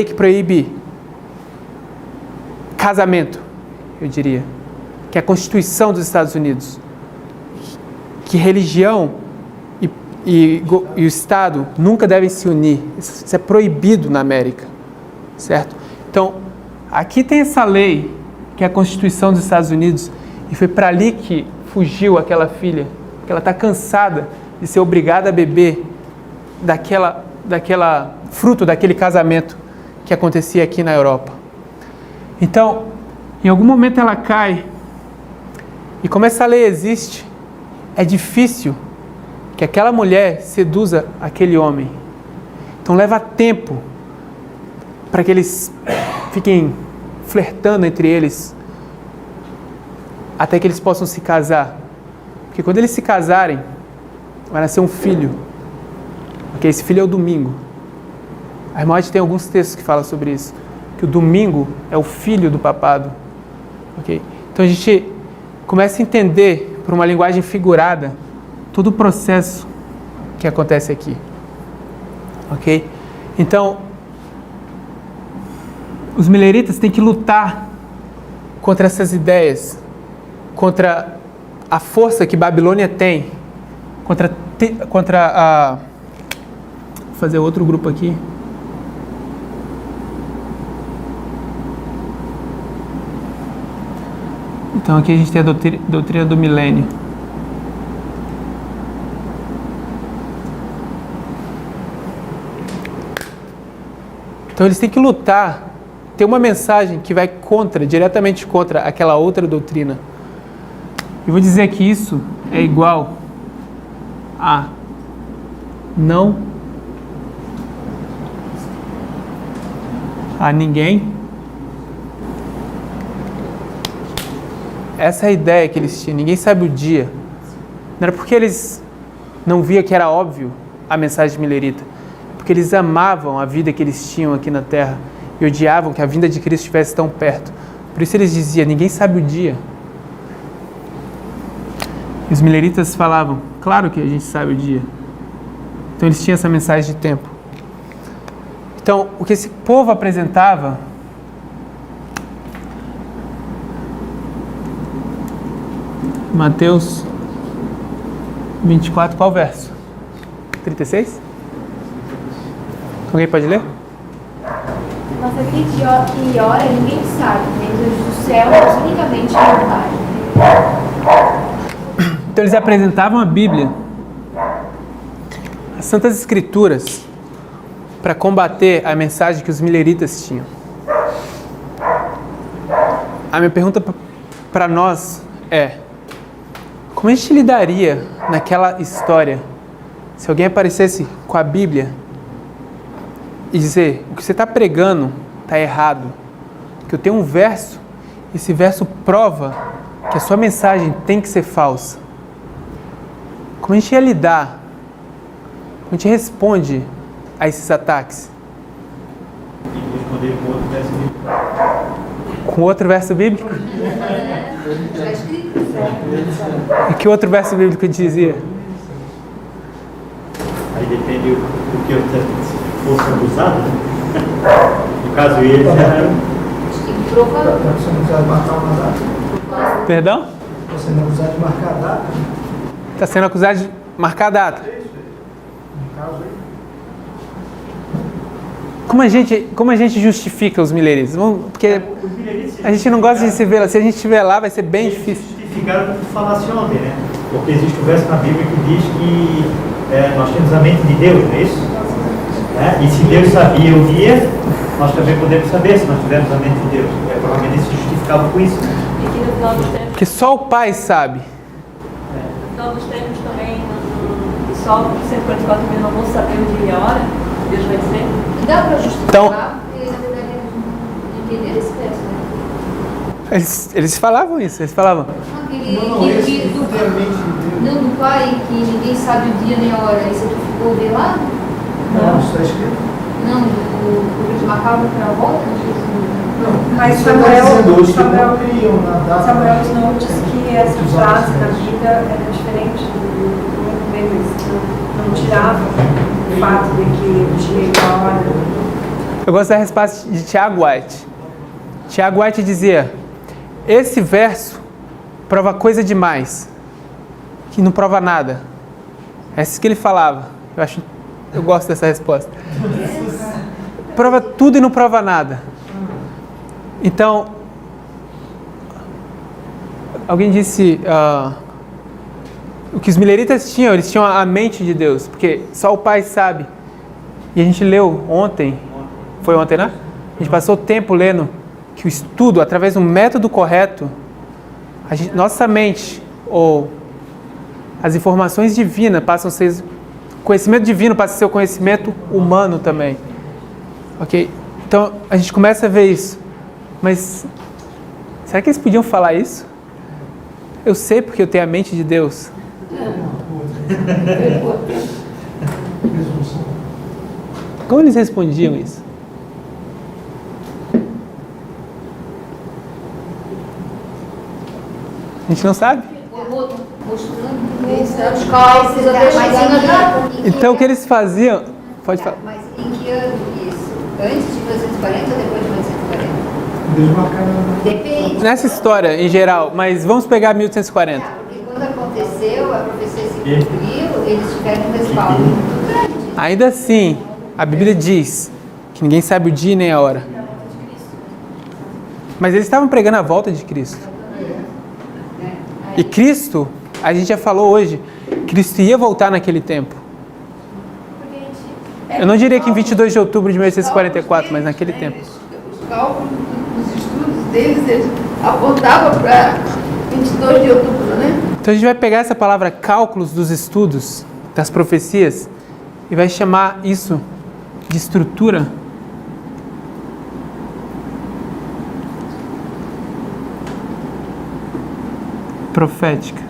B: que proíbe casamento, eu diria, que é a Constituição dos Estados Unidos, que religião e o Estado nunca devem se unir. Isso é proibido na América, certo? Então, aqui tem essa lei, que é a Constituição dos Estados Unidos, e foi para ali que fugiu aquela filha, porque ela está cansada de ser obrigada a beber daquela fruto daquele casamento que acontecia aqui na Europa. Então, em algum momento ela cai, e como essa lei existe, é difícil que aquela mulher seduza aquele homem. Então leva tempo para que eles fiquem flertando entre eles até que eles possam se casar. Porque quando eles se casarem, vai nascer um filho. Porque esse filho é o domingo. A irmã tem alguns textos que falam sobre isso. Que o domingo é o filho do papado. Okay? Então a gente começa a entender, por uma linguagem figurada, todo o processo que acontece aqui. Ok? Então, os mileritas têm que lutar contra essas ideias, contra a força que Babilônia tem, contra a... Vou fazer outro grupo aqui. Então aqui a gente tem a doutrina do milênio. Então eles têm que lutar, ter uma mensagem que vai diretamente contra aquela outra doutrina. Eu vou dizer que isso é igual a não a ninguém. Essa é a ideia que eles tinham. Ninguém sabe o dia. Não era porque eles não viam que era óbvio a mensagem milerita, porque eles amavam a vida que eles tinham aqui na terra e odiavam que a vinda de Cristo estivesse tão perto. Por isso eles diziam, ninguém sabe o dia. E os mileritas falavam, claro que a gente sabe o dia. Então eles tinham essa mensagem de tempo. Então, o que esse povo apresentava Mateus 24, qual verso? 36? Alguém pode ler?
H: Nossa vida e hora ninguém sabe, nem os anjos do céu, mas unicamente meu Pai.
B: Então eles apresentavam a Bíblia, as Santas Escrituras, para combater a mensagem que os mileritas tinham. A minha pergunta para nós é: como a gente lidaria naquela história se alguém aparecesse com a Bíblia e dizer, o que você está pregando está errado, que eu tenho um verso, esse verso prova que a sua mensagem tem que ser falsa? Como a gente ia lidar? Como a gente responde a esses ataques?
A: E responder com outro verso bíblico.
B: Com outro verso bíblico?
F: Está escrito.
B: E que outro verso bíblico dizia?
A: Aí depende do que se fosse abusado. No caso, eles eram.
E: Você não precisa marcar uma data.
B: Perdão?
E: Você não precisa de marcar a data.
B: Está sendo acusado de marcar a data.
E: No caso aí.
B: Como a gente justifica os mileritas? Porque a gente não gosta de se ver lá. Se a gente estiver lá, vai ser bem difícil.
A: Justificaram como falasse ontem, né? Porque existe um verso na Bíblia que diz que nós temos a mente de Deus, não é isso? E se Deus sabia o dia, nós também podemos saber se nós tivermos a mente de Deus. Provavelmente eles se justificavam com isso.
J: E que no final dos tempos,
B: Porque só o Pai sabe.
J: no final dos tempos também, só 144 mil não vão saber o dia e a hora, Deus vai dizer.
F: Dá para justificar,
B: Então-
F: porque na verdade eles não entenderam esse verso, né?
B: Eles falavam isso, eles falavam.
E: Não, esse
F: do,
E: tem a mente de Deus.
F: não, do Pai, que ninguém sabe o dia nem a hora. Isso aqui ficou velado?
E: Não, isso está escrito.
F: Não, eles marcavam para a volta de Jesus.
E: Não,
D: Mas
E: você está dizendo hoje que
D: Samuel,
E: não criam na data.
D: Samuel Snow disse que essa frase da Bíblia era diferente do deles, não tirava o fato de que o dia e a hora.
B: Eu gosto da resposta de Tiago White. Tiago White dizia, esse verso prova coisa demais, que não prova nada. É isso que ele falava. Eu gosto dessa resposta. Prova tudo e não prova nada. Então, alguém disse, o que os mileritas tinham, eles tinham a mente de Deus, porque só o Pai sabe. E a gente leu ontem, foi ontem, né? A gente passou o tempo lendo que o estudo, através do método correto, nossa mente, ou as informações divinas passam a ser, conhecimento divino passa a ser o conhecimento humano também. Ok? Então, a gente começa a ver isso. Mas, será que eles podiam falar isso? Eu sei porque eu tenho a mente de Deus. Como eles respondiam isso? A gente não sabe.
F: Mostrando os cálculos, até chegar na data.
B: Então, o que eles faziam... Pode falar.
F: Mas em que ano isso? Antes de 1940 ou depois de 1940?
E: Deus marcaram.
F: Depende.
B: Nessa história, em geral, mas vamos pegar 1840.
F: Porque quando aconteceu, a profecia se cumpriu, eles tiveram um respaldo muito grande.
B: Ainda assim, a Bíblia diz que ninguém sabe o dia nem a hora. Mas eles estavam pregando a volta de Cristo. E Cristo, a gente já falou hoje, Cristo ia voltar naquele tempo.
H: Porque a gente
B: Eu não diria que em 22 de outubro de 1844, mas naquele tempo.
G: Os cálculos dos estudos deles, eles apontavam para 22 de outubro, né?
B: Então a gente vai pegar essa palavra cálculos dos estudos, das profecias, e vai chamar isso de estrutura profética.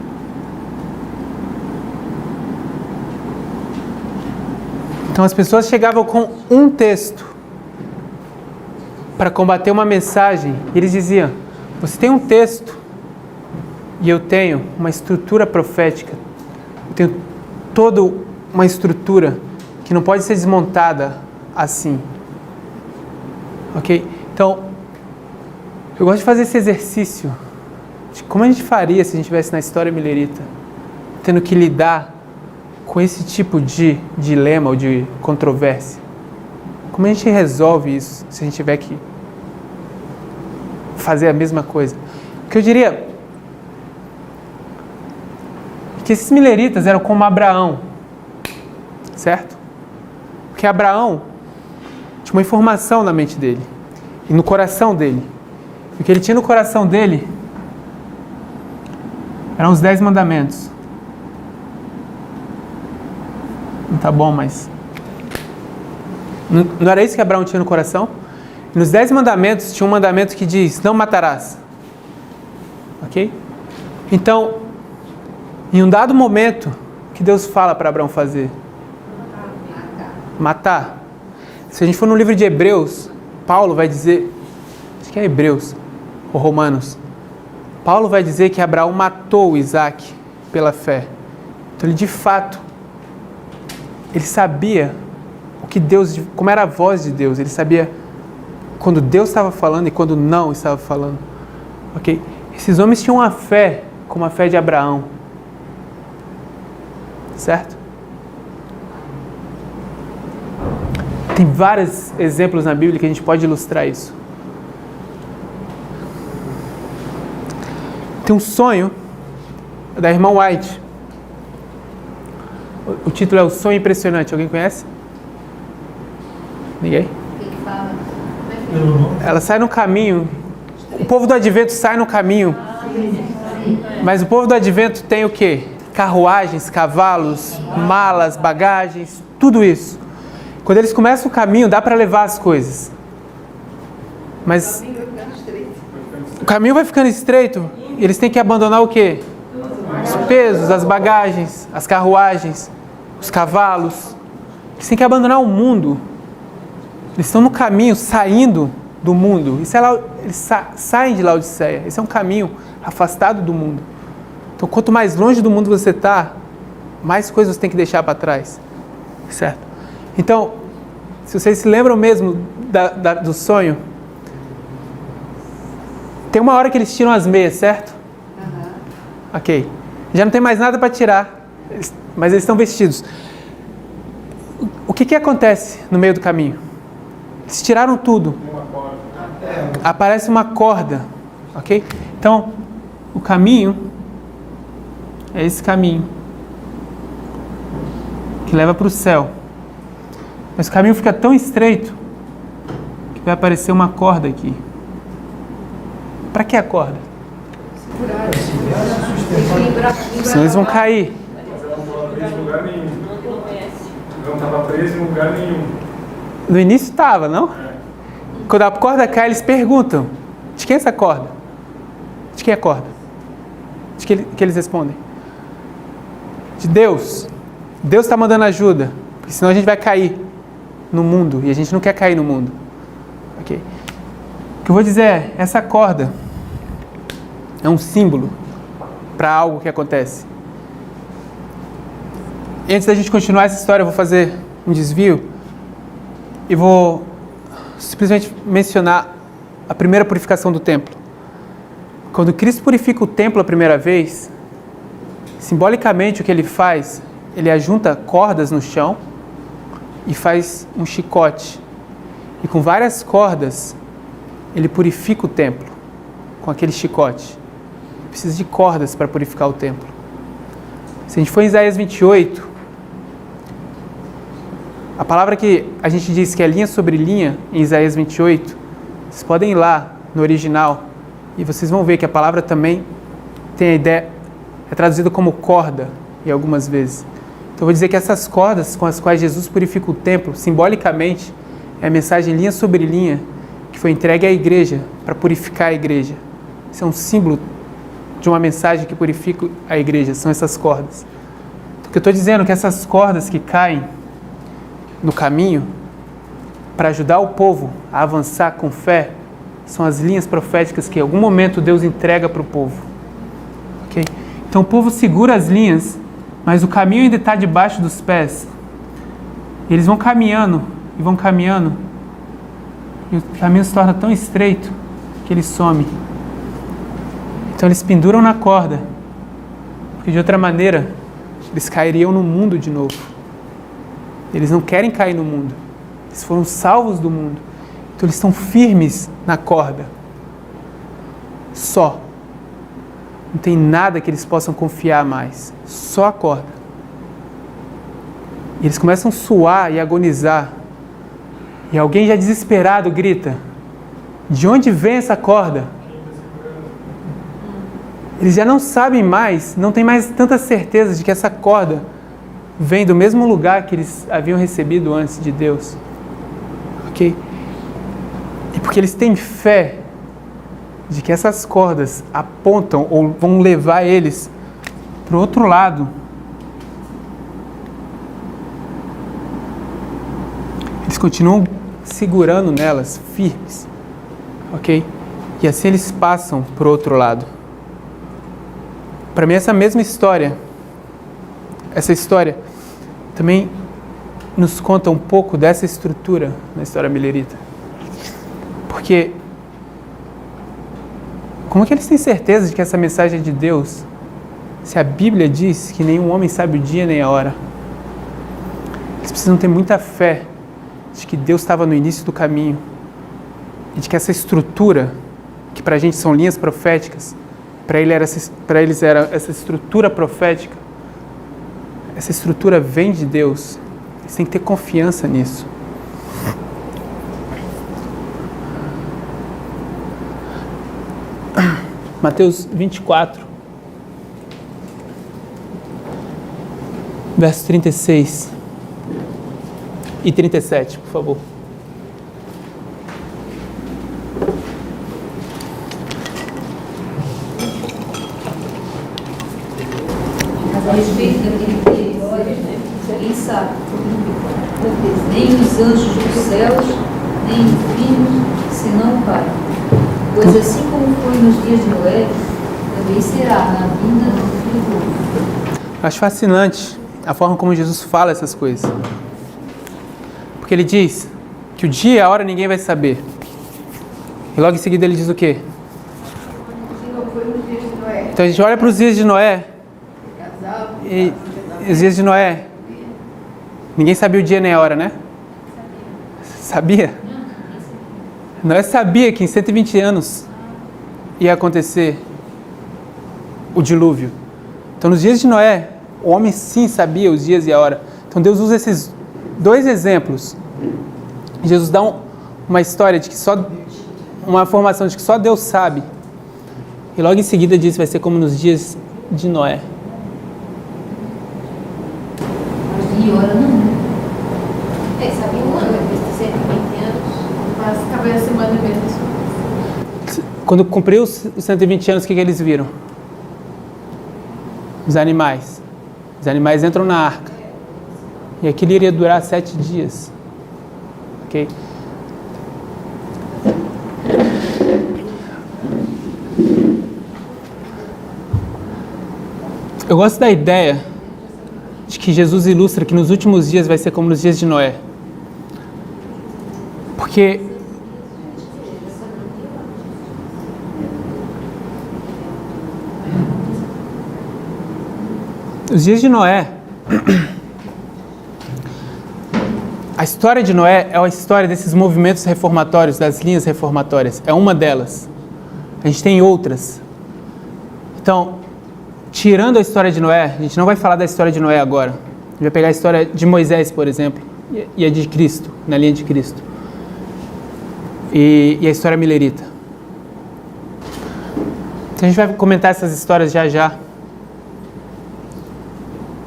B: Então as pessoas chegavam com um texto para combater uma mensagem, e eles diziam: você tem um texto e eu tenho uma estrutura profética, eu tenho toda uma estrutura que não pode ser desmontada assim. Ok? Então, eu gosto de fazer esse exercício de como a gente faria se a gente estivesse na história milerita, tendo que lidar com esse tipo de dilema ou de controvérsia. Como a gente resolve isso se a gente tiver que fazer a mesma coisa? Porque eu diria que esses mileritas eram como Abraão, certo? Porque Abraão tinha uma informação na mente dele e no coração dele. O que ele tinha no coração dele eram os 10 mandamentos. Não tá bom, mas não era isso que Abraão tinha no coração? E nos 10 mandamentos tinha um mandamento que diz: não matarás. Ok? Então, em um dado momento, o que Deus fala para Abraão fazer? Matar. Se a gente for no livro de Hebreus, Paulo vai dizer, acho que é Hebreus ou Romanos, Paulo vai dizer que Abraão matou Isaac pela fé. Então ele de fato, ele sabia o que Deus, como era a voz de Deus, ele sabia quando Deus estava falando e quando não estava falando. Ok? Esses homens tinham uma fé como a fé de Abraão. Certo? Tem vários exemplos na Bíblia que a gente pode ilustrar isso. Tem um sonho da irmã White. O título é O Sonho Impressionante. Alguém conhece? Ninguém? Ela sai no caminho. O povo do Advento sai no caminho. Mas o povo do Advento tem o quê? Carruagens, cavalos, malas, bagagens, tudo isso. Quando eles começam o caminho, dá para levar as coisas. Mas o caminho vai ficando estreito e eles têm que abandonar o quê? Os pesos, as bagagens, as carruagens, os cavalos. Eles têm que abandonar o mundo. Eles estão no caminho, saindo do mundo. Isso é lá, eles saem de Laodiceia. Esse é um caminho afastado do mundo. Então, quanto mais longe do mundo você está, mais coisas você tem que deixar para trás. Certo? Então, se vocês se lembram mesmo do sonho, tem uma hora que eles tiram as meias, certo? Ok. Já não tem mais nada para tirar, mas eles estão vestidos. O que acontece no meio do caminho? Eles tiraram tudo. Aparece uma corda. Ok? Então, o caminho é esse caminho que leva para o céu. Mas o caminho fica tão estreito que vai aparecer uma corda aqui. Para que a corda? Senão eles vão cair.
I: Mas ela não estava presa em lugar nenhum. Não estava presa em lugar nenhum.
B: No início estava, não? Quando a corda cai, eles perguntam: de quem é essa corda? De quem é a corda? De que eles respondem? De Deus. Deus está mandando ajuda, porque senão a gente vai cair no mundo, e a gente não quer cair no mundo. Ok? O que eu vou dizer é, essa corda é um símbolo para algo que acontece. E antes da gente continuar essa história, eu vou fazer um desvio e vou simplesmente mencionar a primeira purificação do templo. Quando Cristo purifica o templo a primeira vez, simbolicamente o que ele faz, ele ajunta cordas no chão e faz um chicote. E com várias cordas, ele purifica o templo com aquele chicote. Precisa de cordas para purificar o templo. Se a gente for em Isaías 28, A palavra que a gente diz que é linha sobre linha, em Isaías 28, vocês podem ir lá no original e vocês vão ver que a palavra também tem a ideia, é traduzida como corda, em algumas vezes. Então eu vou dizer que essas cordas com as quais Jesus purifica o templo, simbolicamente, é a mensagem linha sobre linha que foi entregue à igreja para purificar a igreja. Isso é um símbolo de uma mensagem que purifica a igreja, são essas cordas. Então, eu estou dizendo que essas cordas que caem no caminho para ajudar o povo a avançar com fé são as linhas proféticas que em algum momento Deus entrega para o povo. Okay? Então o povo segura as linhas, mas o caminho ainda está debaixo dos pés. Eles vão caminhando e vão caminhando e o caminho se torna tão estreito que ele some. Então eles penduram na corda, porque de outra maneira eles cairiam no mundo de novo. Eles não querem cair no mundo. Eles foram salvos do mundo. Então eles estão firmes na corda. Só. Não tem nada que eles possam confiar mais. Só a corda. E eles começam a suar e agonizar. E alguém já desesperado grita: de onde vem essa corda? Eles já não sabem mais, não tem mais tanta certeza de que essa corda vem do mesmo lugar que eles haviam recebido antes de Deus. Ok? E porque eles têm fé de que essas cordas apontam ou vão levar eles para o outro lado. Eles continuam segurando nelas, firmes. Ok? E assim eles passam para o outro lado. Para mim, essa mesma história, essa história também nos conta um pouco dessa estrutura na história milerita. Porque como é que eles têm certeza de que essa mensagem é de Deus, se a Bíblia diz que nenhum homem sabe o dia nem a hora? Eles precisam ter muita fé de que Deus estava no início do caminho e de que essa estrutura, que para a gente são linhas proféticas, para eles era essa estrutura profética. Essa estrutura vem de Deus. Eles têm que ter confiança nisso. Mateus 24, verso 36 e 37, por favor.
C: A respeito daquele território, ninguém sabe. Nem os anjos dos céus, nem o Filho, senão o Pai. Pois assim como foi nos dias de Noé, também será na vinda do Filho do Homem.
B: Acho fascinante a forma como Jesus fala essas coisas. Porque ele diz que o dia e a hora ninguém vai saber. E logo em seguida ele diz o quê? Então a gente olha para os dias de Noé. E os dias de Noé, ninguém sabia o dia nem a hora, né? Sabia? Noé sabia que em 120 anos ia acontecer o dilúvio. Então nos dias de Noé, o homem sim sabia os dias e a hora. Então Deus usa esses dois exemplos. Jesus dá uma história de que uma informação de que só Deus sabe. E logo em seguida diz que vai ser como nos dias de Noé.
C: E hora não.
H: Sabia um ano, depois de 120 anos, mas acabou a semana mesmo.
B: Quando cumpriu os 120 anos, o que eles viram? Os animais. Os animais entram na arca. E aquilo iria durar 7 dias. Ok? Eu gosto da ideia de que Jesus ilustra que nos últimos dias vai ser como nos dias de Noé. Porque os dias de Noé, a história de Noé é a história desses movimentos reformatórios, das linhas reformatórias. É uma delas. A gente tem outras. Então, tirando a história de Noé, a gente não vai falar da história de Noé agora. A gente vai pegar a história de Moisés, por exemplo. e a de Cristo, na linha de Cristo. E a história milerita. Então a gente vai comentar essas histórias já já.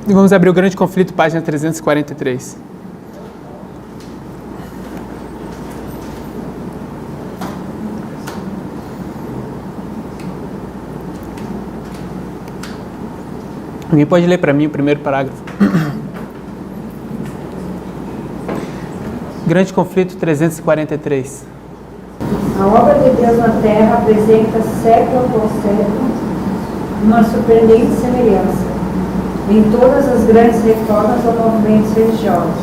B: E vamos abrir o Grande Conflito, página 343. Alguém pode ler para mim o primeiro parágrafo? Grande Conflito 343.
D: A obra de Deus na Terra apresenta século após século uma surpreendente semelhança em todas as grandes reformas ou movimentos religiosos.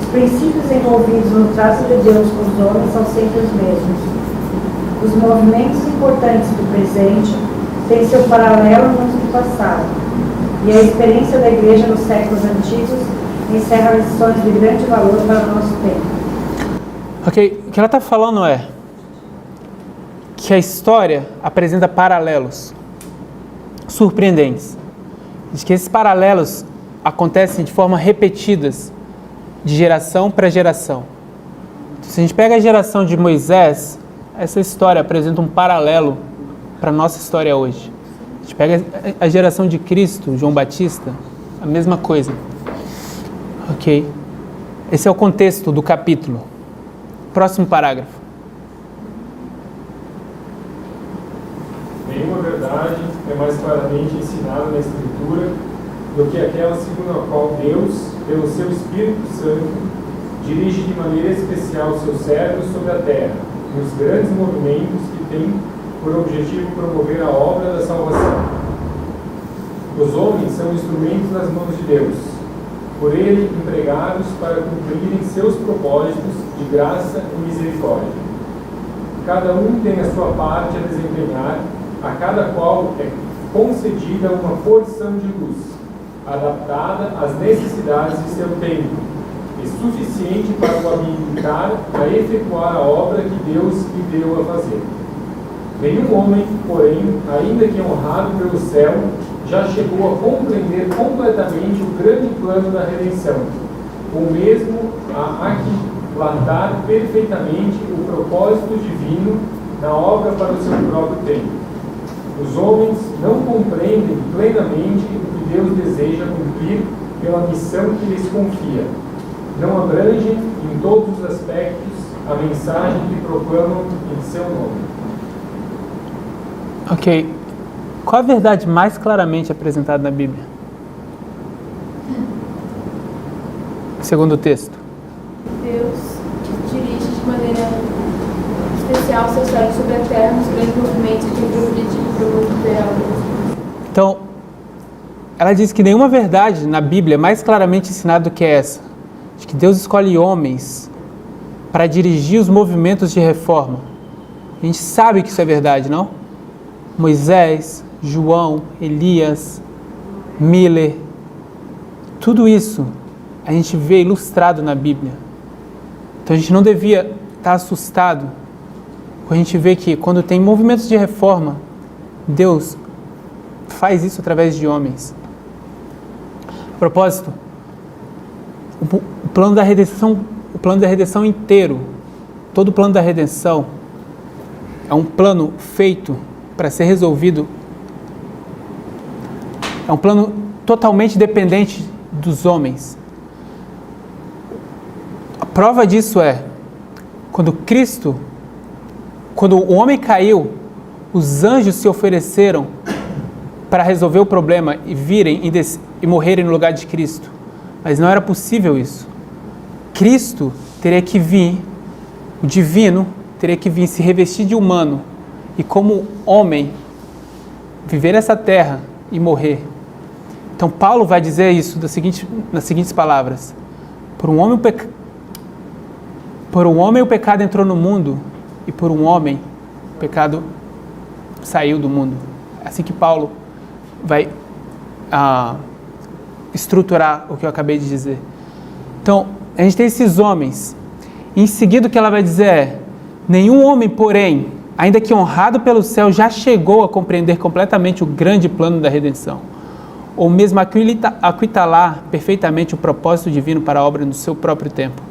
D: Os princípios envolvidos no trato de Deus com os homens são sempre os mesmos. Os movimentos importantes do presente têm seu paralelo no passado, e a experiência da Igreja nos séculos antigos encerra lições de grande valor para o nosso tempo.
B: Ok, o que ela está falando é que a história apresenta paralelos surpreendentes. Diz que esses paralelos acontecem de forma repetidas, de geração para geração. Então, se a gente pega a geração de Moisés, essa história apresenta um paralelo para a nossa história hoje. A gente pega a geração de Cristo, João Batista, a mesma coisa. Ok? Esse é o contexto do capítulo. Próximo parágrafo.
I: Nenhuma verdade é mais claramente ensinada na Escritura do que aquela segundo a qual Deus, pelo seu Espírito Santo, dirige de maneira especial seus servos sobre a terra, nos grandes movimentos que têm por objetivo promover a obra da salvação. Os homens são instrumentos nas mãos de Deus, por Ele empregados para cumprirem seus propósitos de graça e misericórdia. Cada um tem a sua parte a desempenhar, a cada qual é concedida uma porção de luz, adaptada às necessidades de seu tempo, e suficiente para o habilitar a efetuar a obra que Deus lhe deu a fazer. Nenhum homem, porém, ainda que honrado pelo céu, já chegou a compreender completamente o grande plano da redenção, ou mesmo a aquilatar perfeitamente o propósito divino na obra para o seu próprio tempo. Os homens não compreendem plenamente o que Deus deseja cumprir pela missão que lhes confia. Não abrangem em todos os aspectos a mensagem que proclamam em seu nome.
B: Ok. Qual a verdade mais claramente apresentada na Bíblia? Segundo o texto.
H: Deus dirige de maneira especial seus servos sobre a terra nos grandes movimentos que tem por objetivo promover a obra.
B: Então, ela diz que nenhuma verdade na Bíblia é mais claramente ensinada do que essa. De que Deus escolhe homens para dirigir os movimentos de reforma. A gente sabe que isso é verdade, não? Moisés, João, Elias, Miller, tudo isso a gente vê ilustrado na Bíblia. Então a gente não devia estar assustado quando a gente vê que quando tem movimentos de reforma, Deus faz isso através de homens. A propósito, o plano da redenção inteiro, todo o plano da redenção é um plano feito para ser resolvido. É um plano totalmente dependente dos homens. A prova disso é quando o homem caiu, os anjos se ofereceram para resolver o problema e virem e morrerem no lugar de Cristo. Mas não era possível isso. Cristo teria que vir, o divino teria que vir se revestir de humano e como homem viver nessa terra e morrer. Então Paulo vai dizer isso nas seguintes palavras: por um homem o pecado entrou no mundo e por um homem o pecado saiu do mundo. É assim que Paulo vai estruturar o que eu acabei de dizer. Então, a gente tem esses homens. Em seguida, o que ela vai dizer é: nenhum homem, porém, ainda que honrado pelo céu, já chegou a compreender completamente o grande plano da redenção, ou mesmo aquitalar perfeitamente o propósito divino para a obra no seu próprio tempo.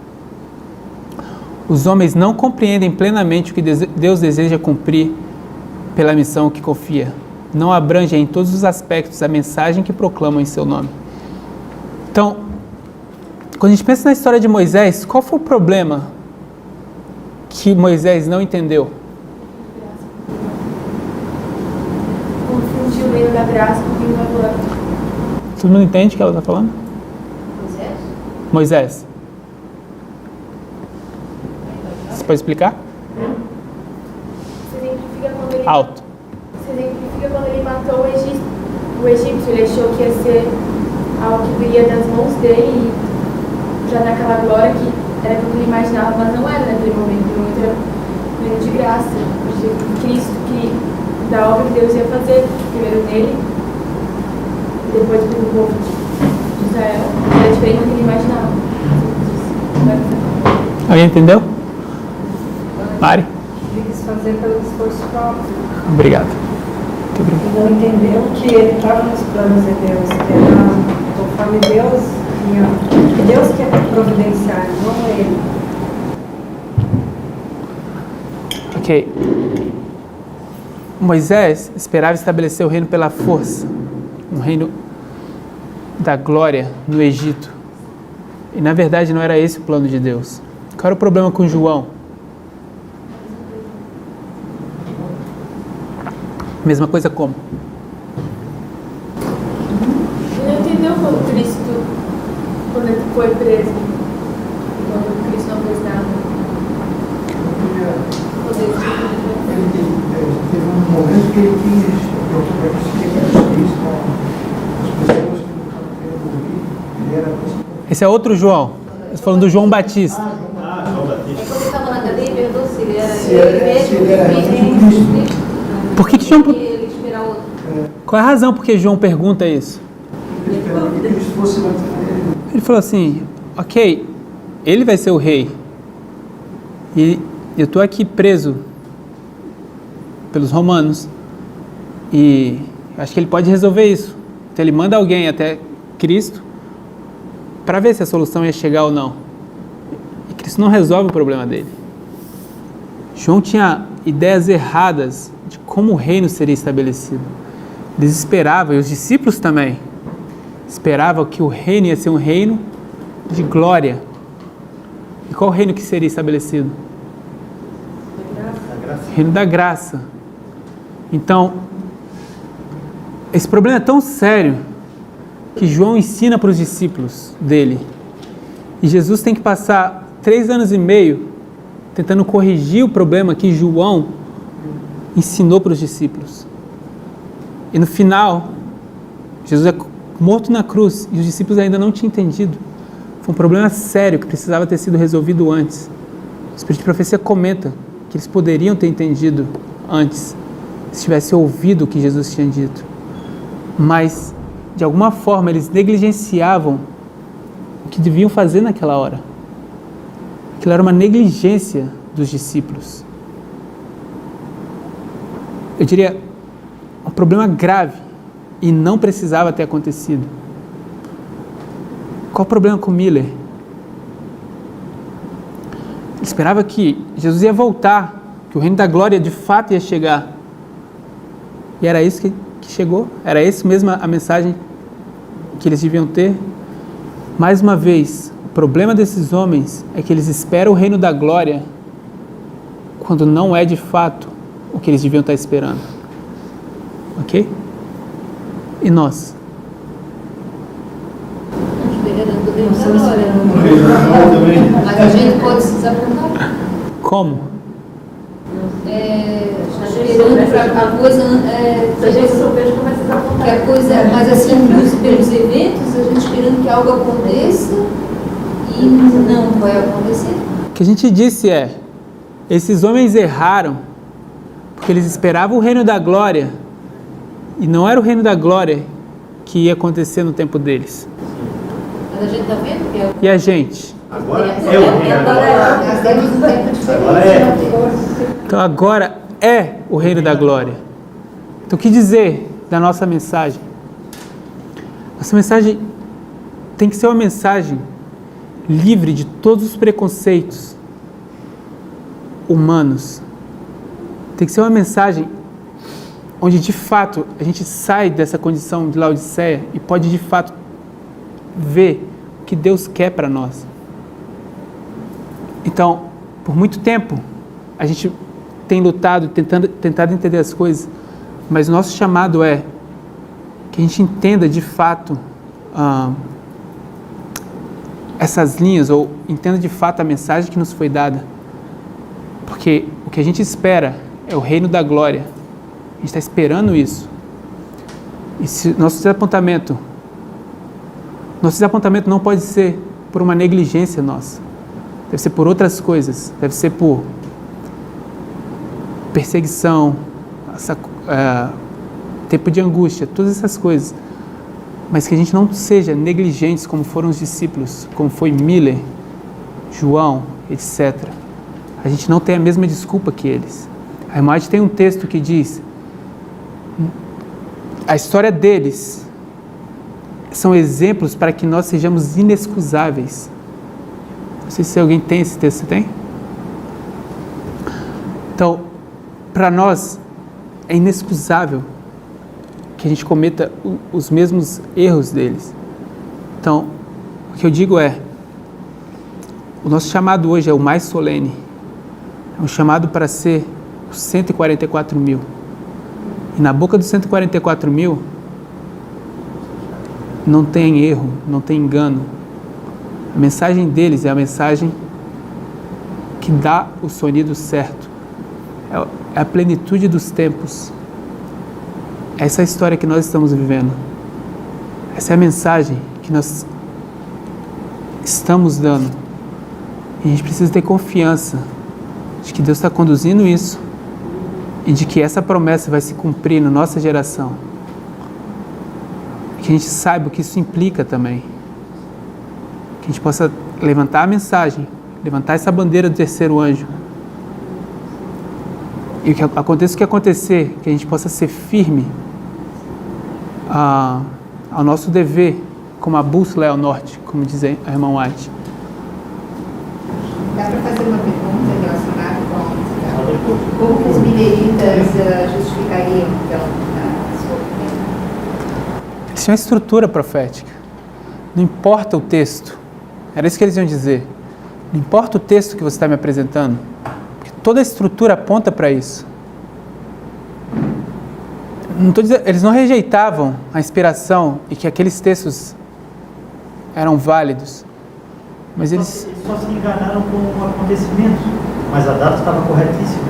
B: Os homens não compreendem plenamente o que Deus deseja cumprir pela missão que confia. Não abrangem em todos os aspectos a mensagem que proclamam em seu nome. Então, quando a gente pensa na história de Moisés, qual foi o problema que Moisés não entendeu?
H: Confundiu o reino da graça com o reino da glória.
B: Todo mundo entende o que ela está falando? Moisés. Você pode explicar?
H: Se exemplifica quando ele...
B: Alto.
H: Se exemplifica quando ele matou o egípcio. Ele achou que ia ser algo que viria das mãos dele, já naquela glória que era o que ele imaginava, mas não era naquele momento. Naquele momento era um reino de graça, de Cristo, da obra que Deus ia fazer, primeiro nele, e depois pelo povo de Israel. Era diferente do que ele imaginava.
B: Alguém entendeu? Mari?
D: Ele quis fazer pelo esforço próprio.
B: Obrigado. Muito obrigado.
D: Ele não entendeu que ele estava nos planos de Deus, que era conforme Deus ia, que Deus quer providenciar, não ele.
B: Ok. Moisés esperava estabelecer o reino pela força, um reino da glória no Egito. E na verdade não era esse o plano de Deus. Qual era o problema com João? Mesma coisa como?
H: Ele não entendeu quando ele foi preso, quando Cristo não fez nada.
E: Teve um momento que ele quis, para conseguir as pessoas que não estavam querendo ouvir, ele era
B: Esse é outro João. Nós falando do João Batista.
A: João Batista.
C: É quando ele estava na cadeia, perguntou se ele era
E: Se ele era Cristo.
B: Por que João...
C: ele esperar outro.
B: Qual é a razão por que João pergunta isso?
E: Ele esperava que Cristo fosse bater nele.
B: Ele falou assim, ok, ele vai ser o rei. E eu estou aqui preso pelos romanos. E acho que ele pode resolver isso. Então ele manda alguém até Cristo para ver se a solução ia chegar ou não. E Cristo não resolve o problema dele. João tinha ideias erradas de como o reino seria estabelecido. Eles esperavam, e os discípulos também, esperavam que o reino ia ser um reino de glória. E qual o reino que seria estabelecido? O reino da graça. Então, esse problema é tão sério que João ensina para os discípulos dele. E Jesus tem que passar 3 anos e meio tentando corrigir o problema que João ensinou para os discípulos. E no final, Jesus é morto na cruz e os discípulos ainda não tinham entendido. Foi um problema sério que precisava ter sido resolvido antes. O Espírito de Profecia comenta que eles poderiam ter entendido antes, se tivessem ouvido o que Jesus tinha dito. Mas, de alguma forma, eles negligenciavam o que deviam fazer naquela hora. Aquilo era uma negligência dos discípulos. Eu diria, um problema grave e não precisava ter acontecido. Qual o problema com Miller? Ele esperava que Jesus ia voltar, que o reino da glória de fato ia chegar. E era isso que chegou? Era essa mesmo a mensagem que eles deviam ter? Mais uma vez, o problema desses homens é que eles esperam o reino da glória quando não é de fato o que eles deviam estar esperando. Ok? E nós?
F: Mas a gente pode se desapontar.
B: Como?
F: Esperando para a coisa. Se a gente souber, começa a desapontar. Que a coisa, mas assim, pelos eventos, a gente esperando que algo aconteça e não vai acontecer.
B: O que a gente disse é: esses homens erraram porque eles esperavam o reino da glória e não era o reino da glória que ia acontecer no tempo deles.
F: Mas a gente está vendo que é.
B: E a gente?
A: Agora é o reino da glória.
F: Nós temos um tempo diferente.
A: Agora é.
B: Então agora é o reino da glória. Então o que dizer da nossa mensagem? Essa mensagem tem que ser uma mensagem livre de todos os preconceitos humanos. Tem que ser uma mensagem onde de fato a gente sai dessa condição de Laodiceia e pode de fato ver o que Deus quer para nós. Então, por muito tempo a gente tem lutado, tentado entender as coisas, mas o nosso chamado é que a gente entenda de fato essas linhas, ou entenda de fato a mensagem que nos foi dada, porque o que a gente espera é o reino da glória. A gente está esperando isso. E se nosso desapontamento não pode ser por uma negligência nossa, deve ser por outras coisas, deve ser por perseguição, tempo de angústia, todas essas coisas, mas que a gente não seja negligentes como foram os discípulos, como foi Miller, João, etc. A gente não tem a mesma desculpa que eles. A irmã tem um texto que diz: a história deles são exemplos para que nós sejamos inexcusáveis. Não sei se alguém tem esse texto. Você tem? Então, para nós é inexcusável que a gente cometa os mesmos erros deles. Então, o que eu digo é, o nosso chamado hoje é o mais solene. É um chamado para ser os 144 mil. E na boca dos 144 mil, não tem erro, não tem engano. A mensagem deles é a mensagem que dá o sonido certo. É a plenitude dos tempos. Essa é a história que nós estamos vivendo. Essa é a mensagem que nós estamos dando. E a gente precisa ter confiança de que Deus está conduzindo isso e de que essa promessa vai se cumprir na nossa geração. Que a gente saiba o que isso implica também. Que a gente possa levantar a mensagem, levantar essa bandeira do terceiro anjo. E o que aconteça o que acontecer, que a gente possa ser firme ao nosso dever, como a bússola é ao norte, como diz a irmã White.
F: Dá para fazer uma pergunta relacionada com como os mineritas justificariam, então, a sua opinião?
B: Isso é uma estrutura profética. Não importa o texto. Era isso que eles iam dizer. Não importa o texto que você está me apresentando. Porque toda a estrutura aponta para isso. Não estou dizendo, eles não rejeitavam a inspiração e que aqueles textos eram válidos. Mas eles
A: só se enganaram com o acontecimento. Mas a data estava corretíssima.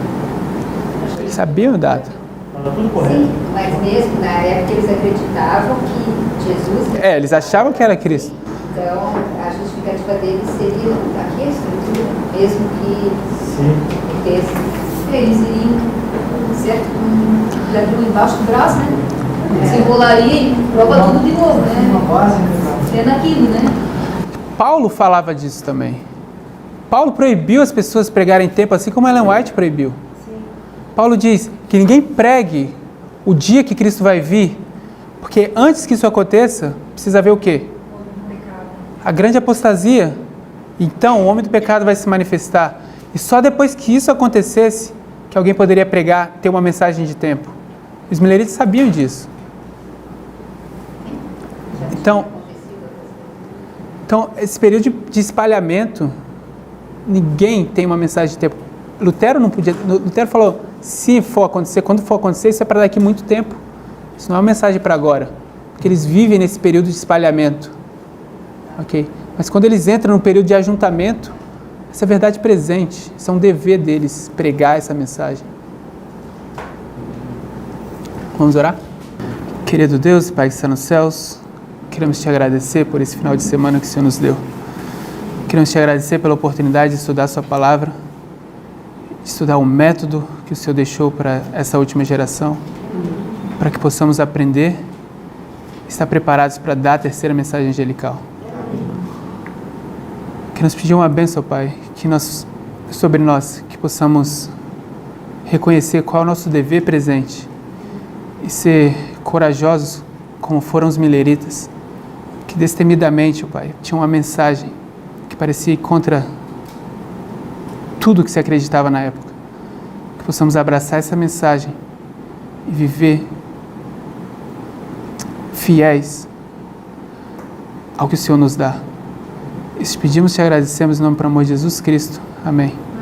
B: Eles sabiam a data.
A: Estava tudo correto.
F: Sim, mas mesmo na época eles acreditavam que Jesus...
B: Eles achavam que era Cristo.
F: Então, a justificativa deles seria aqui a estrutura, mesmo que eles iriam, certo, com o embaixo do braço, né? Se enrolaria e prova tudo de novo, né?
E: Uma base,
F: Sendo aquilo, né?
B: Paulo falava disso também. Paulo proibiu as pessoas pregarem tempo, assim como Ellen White proibiu.
F: Sim.
B: Paulo diz que ninguém pregue o dia que Cristo vai vir, porque antes que isso aconteça, precisa haver o quê? A grande apostasia. Então o homem do pecado vai se manifestar. E só depois que isso acontecesse, que alguém poderia pregar, ter uma mensagem de tempo. Os mileritas sabiam disso. Então esse período de espalhamento, ninguém tem uma mensagem de tempo. Lutero não podia. Lutero falou: se for acontecer, quando for acontecer, isso é para daqui muito tempo. Isso não é uma mensagem para agora, porque eles vivem nesse período de espalhamento. Ok? Mas quando eles entram no período de ajuntamento, essa é a verdade presente. Isso é um dever deles, pregar essa mensagem. Vamos orar? Querido Deus, Pai que está nos céus, queremos te agradecer por esse final de semana que o Senhor nos deu. Queremos te agradecer pela oportunidade de estudar a sua palavra, de estudar o método que o Senhor deixou para essa última geração, para que possamos aprender e estar preparados para dar a terceira mensagem angelical. Queremos pedir uma bênção, Pai, sobre nós, que possamos reconhecer qual é o nosso dever presente e ser corajosos como foram os mileritas, que destemidamente, ó Pai, tinha uma mensagem que parecia ir contra tudo que se acreditava na época. Que possamos abraçar essa mensagem e viver fiéis ao que o Senhor nos dá. E te pedimos e te agradecemos em nome do amor de Jesus Cristo. Amém.